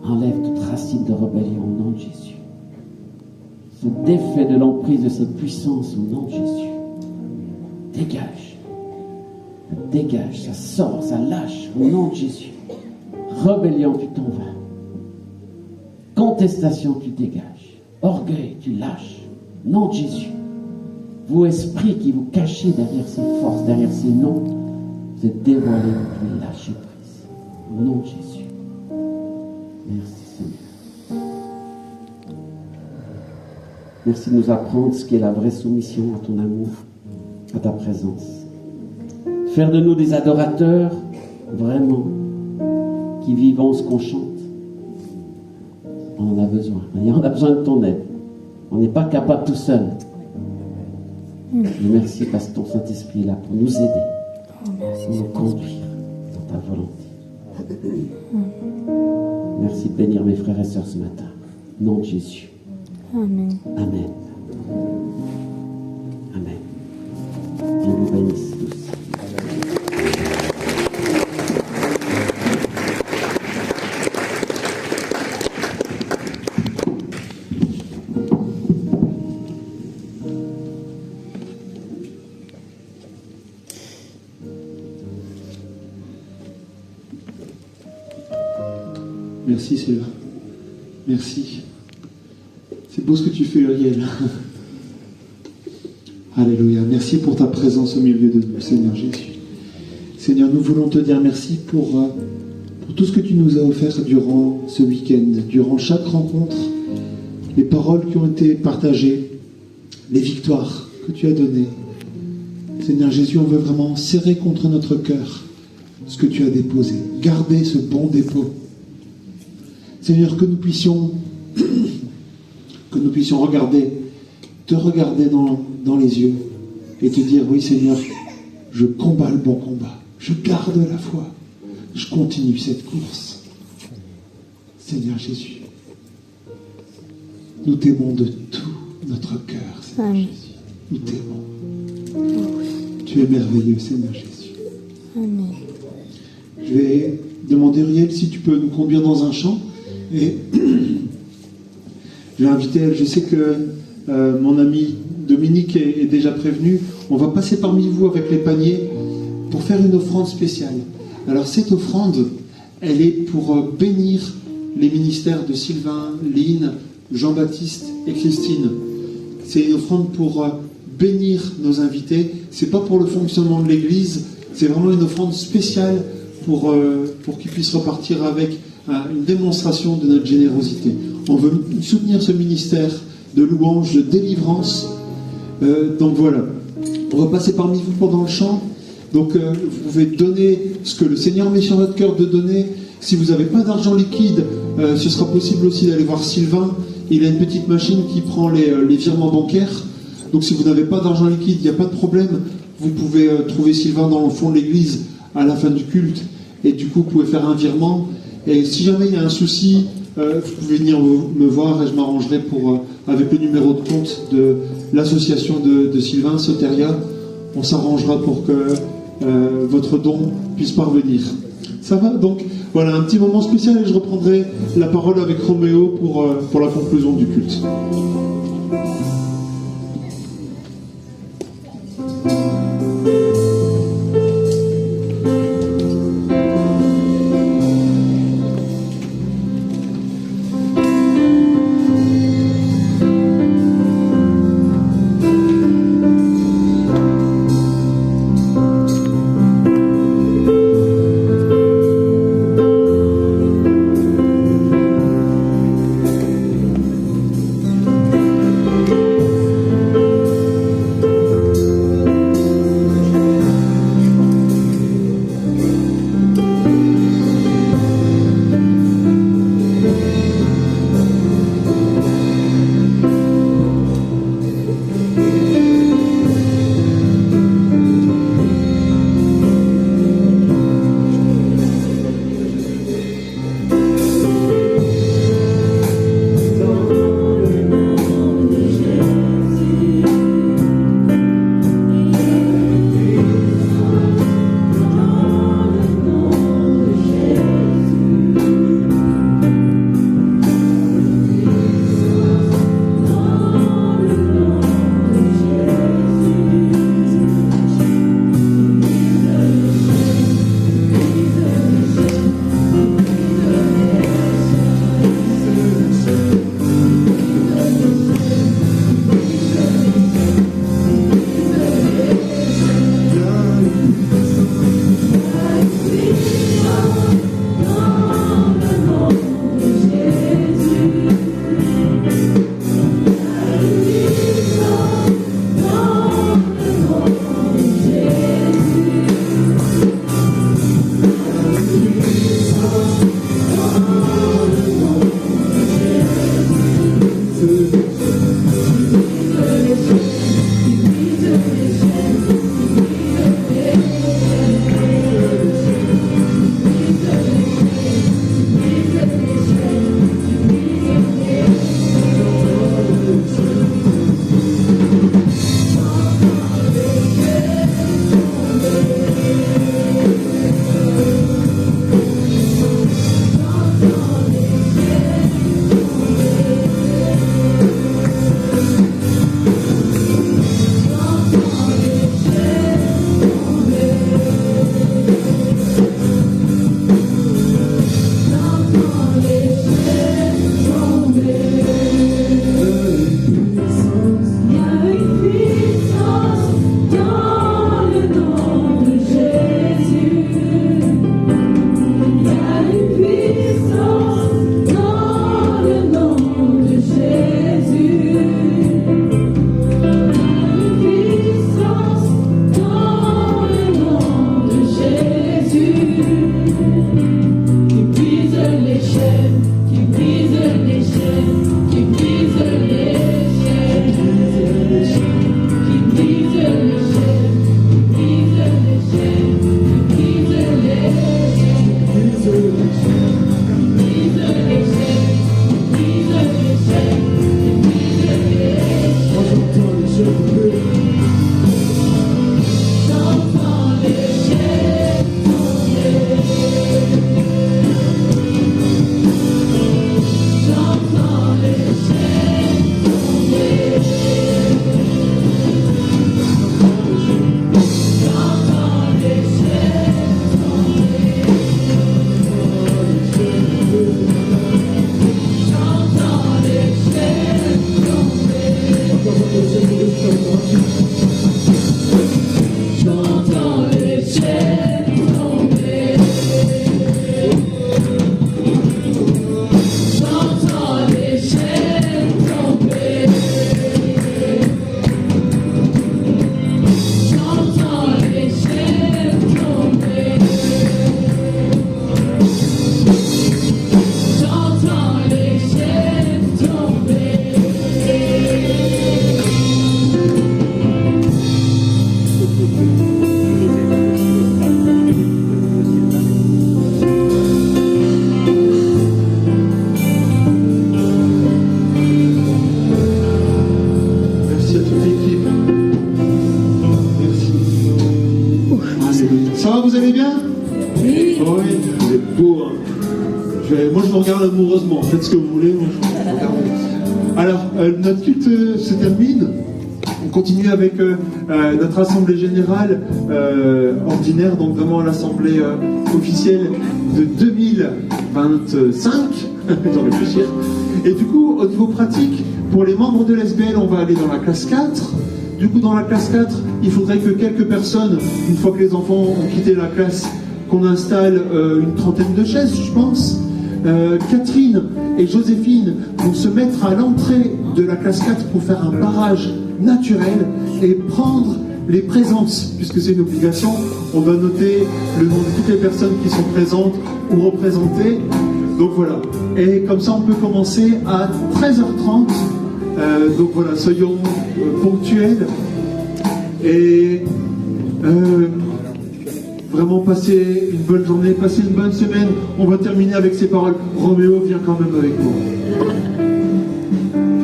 Enlève toute racine de rébellion au nom de Jésus. Se défait de l'emprise de cette puissance au nom de Jésus. Dégage. Dégage, ça sort, ça lâche au nom de Jésus. Rébellion, tu t'en vas. Contestation, tu dégages. Orgueil, tu lâches. Au nom de Jésus. Vous, esprits qui vous cachez derrière ces forces, derrière ces noms, vous êtes dévoilés, vous pouvez lâcher prise. Au nom de Jésus. Merci Seigneur. Merci de nous apprendre ce qu'est la vraie soumission à ton amour, à ta présence. Faire de nous des adorateurs, vraiment, qui vivons ce qu'on chante. On en a besoin. On a besoin de ton aide. On n'est pas capable tout seul. Mais merci parce que ton Saint-Esprit est là pour nous aider, pour nous conduire dans ta volonté. Merci de bénir mes frères et sœurs ce matin. Au nom de Jésus. Amen. Amen. Amen. Dieu vous bénisse tous. Merci Seigneur. Merci. C'est beau ce que tu fais, Uriel. Alléluia. Merci pour ta présence au milieu de nous, Seigneur Jésus. Seigneur, nous voulons te dire merci pour tout ce que tu nous as offert durant ce week-end, durant chaque rencontre, les paroles qui ont été partagées, les victoires que tu as données. Seigneur Jésus, on veut vraiment serrer contre notre cœur ce que tu as déposé. Garder ce bon dépôt. Seigneur, que nous puissions te regarder dans les yeux et te dire, oui Seigneur, je combats le bon combat, je garde la foi, je continue cette course. Seigneur Jésus, nous t'aimons de tout notre cœur, Seigneur Jésus. Nous t'aimons. Tu es merveilleux, Seigneur Jésus. Amen. Je vais demander, Uriel, si tu peux nous conduire dans un chant. Et Je vais inviter, je sais que mon ami Dominique est déjà prévenu. On va passer parmi vous avec les paniers pour faire une offrande spéciale. Alors cette offrande, elle est pour bénir les ministères de Sylvain, Lynn, Jean-Baptiste et Christine. C'est une offrande pour bénir nos invités. C'est pas pour le fonctionnement de l'Église, c'est vraiment une offrande spéciale pour qu'ils puissent repartir avec une démonstration de notre générosité. On veut soutenir ce ministère de louange, de délivrance. Donc voilà, on va passer parmi vous pendant le chant. Donc vous pouvez donner ce que le Seigneur met sur votre cœur de donner. Si vous n'avez pas d'argent liquide, ce sera possible aussi d'aller voir Sylvain. Il a une petite machine qui prend les virements bancaires. Donc si vous n'avez pas d'argent liquide, il n'y a pas de problème. Vous pouvez trouver Sylvain dans le fond de l'église à la fin du culte. Et du coup, vous pouvez faire un virement. Et si jamais il y a un souci, vous pouvez venir me voir et je m'arrangerai avec le numéro de compte de l'association de Sylvain, Soteria. On s'arrangera pour que votre don puisse parvenir. Ça va? Donc voilà, un petit moment spécial et je reprendrai la parole avec Roméo pour la conclusion du culte. allez bien? Oui. Oui, vous êtes beaux. Hein. Moi, je vous regarde amoureusement. Faites ce que vous voulez. Moi, je vous regarde. Alors, notre culte se termine. On continue avec notre assemblée générale ordinaire, donc vraiment l'assemblée officielle de 2025. J'en réfléchir. Et du coup, au niveau pratique, pour les membres de l'SBL, on va aller dans la classe 4. Du coup, dans la classe 4, il faudrait que quelques personnes, une fois que les enfants ont quitté la classe, qu'on installe une trentaine de chaises, je pense. Catherine et Joséphine vont se mettre à l'entrée de la classe 4 pour faire un barrage naturel et prendre les présences, puisque c'est une obligation. On doit noter le nom de toutes les personnes qui sont présentes ou représentées. Donc voilà. Et comme ça, on peut commencer à 13h30. Donc voilà, soyons ponctuels. Et vraiment passer une bonne journée, passer une bonne semaine. On va terminer avec ces paroles. Roméo, viens quand même avec moi.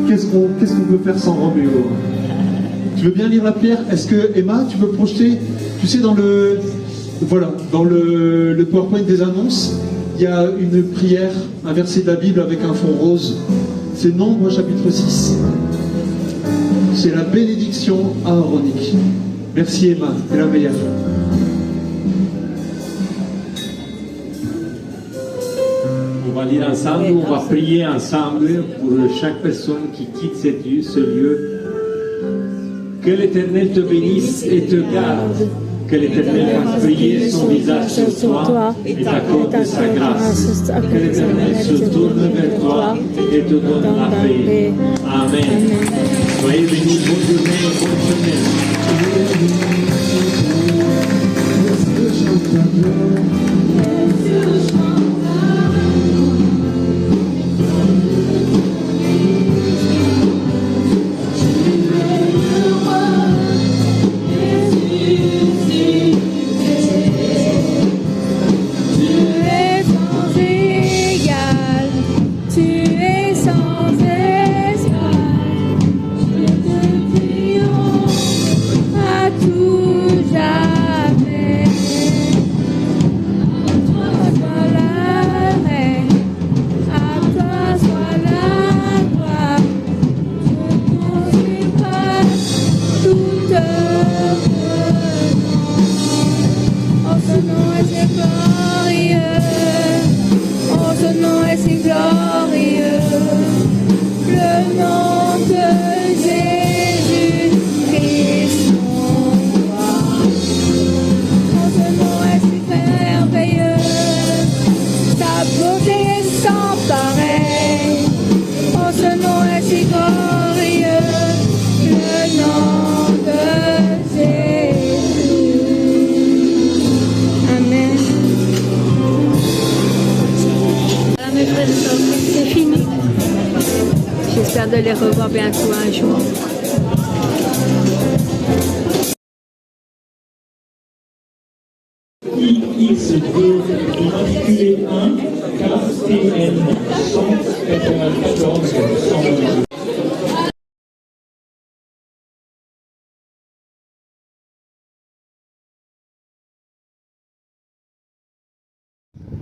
Qu'est-ce qu'on peut faire sans Roméo? Tu veux bien lire la prière? Est-ce que, Emma, tu peux projeter? Tu sais, dans le PowerPoint des annonces, il y a une prière, un verset de la Bible avec un fond rose. C'est Nombre chapitre 6. C'est la bénédiction aaronique. Merci Emma, t'es la meilleure. On va lire ensemble, on va prier ensemble pour chaque personne qui quitte ce lieu. Que l'Éternel te bénisse et te garde. Que l'Éternel fasse briller son visage sur toi et t'accorde sa grâce. Que l'Éternel se tourne vers toi et te donne la paix. Amen. Soyez bénis, bonne journée, bonne semaine. J'espère de les revoir bientôt un jour. IX2, immatriculé 1, KTN 194 112.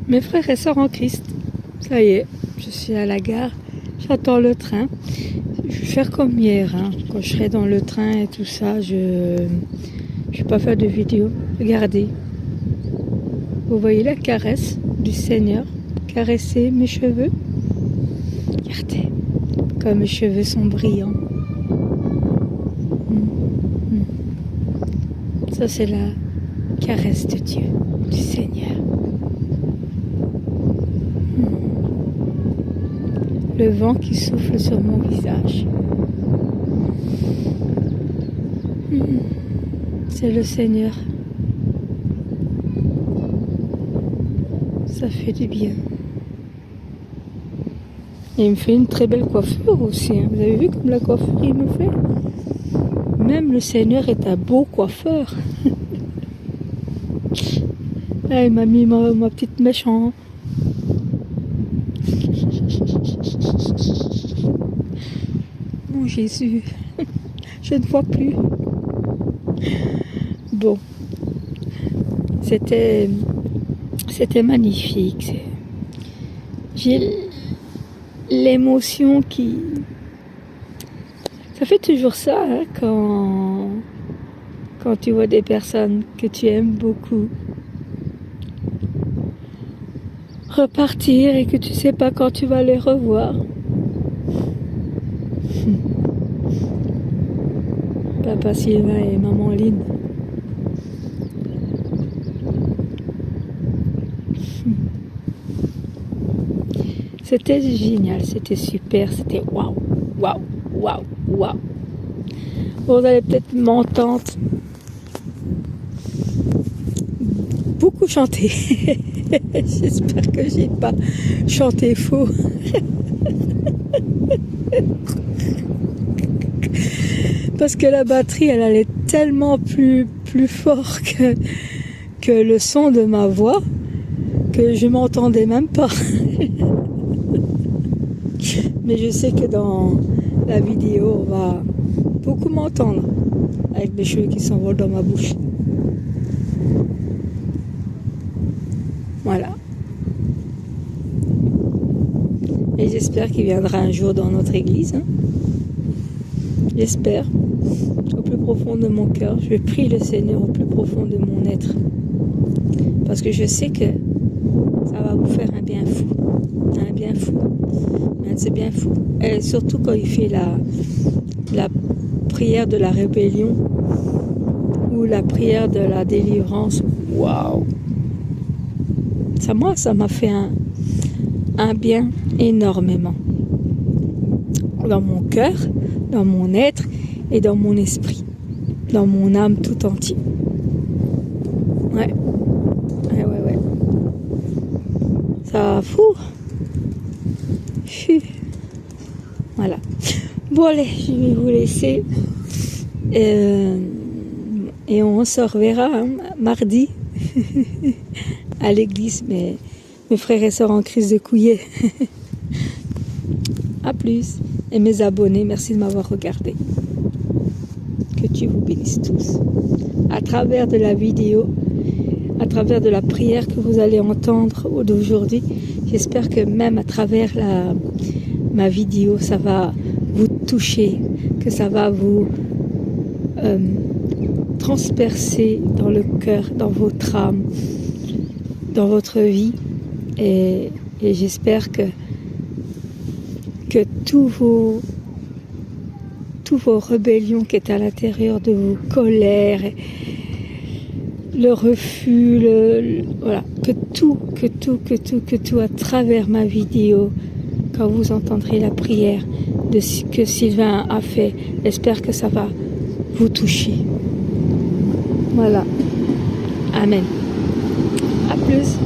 Mes frères et sœurs en Christ, ça y est, je suis à la gare, j'attends le train. Je vais faire comme hier, hein. Quand je serai dans le train et tout ça, je ne vais pas faire de vidéo. Regardez, vous voyez la caresse du Seigneur, caresser mes cheveux. Regardez, comme mes cheveux sont brillants. Ça c'est la caresse de Dieu, du Seigneur. Le vent qui souffle sur mon visage. C'est le Seigneur. Ça fait du bien. Et il me fait une très belle coiffure aussi. Hein. Vous avez vu comme la coiffure il me fait? Même le Seigneur est un beau coiffeur. Là, il m'a mis ma petite mèche en... Mon Jésus, je ne vois plus. Bon, C'était magnifique. J'ai l'émotion qui... Ça fait toujours ça, hein, quand tu vois des personnes que tu aimes beaucoup repartir et que tu sais pas quand tu vas les revoir. Papa Sylvain et maman Lynn. C'était génial, c'était super, c'était waouh, waouh, waouh, waouh. Bon, vous allez peut-être m'entendre beaucoup chanter. J'espère que j'ai pas chanté faux. Parce que la batterie, elle allait tellement plus fort que le son de ma voix que je m'entendais même pas. Mais je sais que dans la vidéo, on va beaucoup m'entendre avec mes cheveux qui s'envolent dans ma bouche. Voilà. Et j'espère qu'il viendra un jour dans notre église. Hein. J'espère. Au plus profond de mon cœur. Je prie le Seigneur au plus profond de mon être. Parce que je sais que ça va vous faire un bien fou. Un bien fou. C'est bien fou. Et surtout quand il fait la prière de la rébellion ou la prière de la délivrance. Waouh! Ça m'a fait un bien énormément. Dans mon cœur, dans mon être et dans mon esprit. Dans mon âme tout entier. Ouais. Ça fout. Voilà. Bon allez, je vais vous laisser. Et on se reverra mardi à l'église, mes frères et sœurs en crise de couillet. À plus. Et mes abonnés, merci de m'avoir regardé. Que Dieu vous bénisse tous. À travers de la vidéo, à travers de la prière que vous allez entendre d'aujourd'hui, j'espère que même à travers ma vidéo, ça va vous toucher, que ça va vous transpercer dans le cœur, dans votre âme, dans votre vie. Et j'espère que tous vos rébellions qui étaient à l'intérieur de vos colères, le refus, voilà, que tout à travers ma vidéo, quand vous entendrez la prière de ce que Sylvain a fait, j'espère que ça va vous toucher. Voilà. Amen. À plus.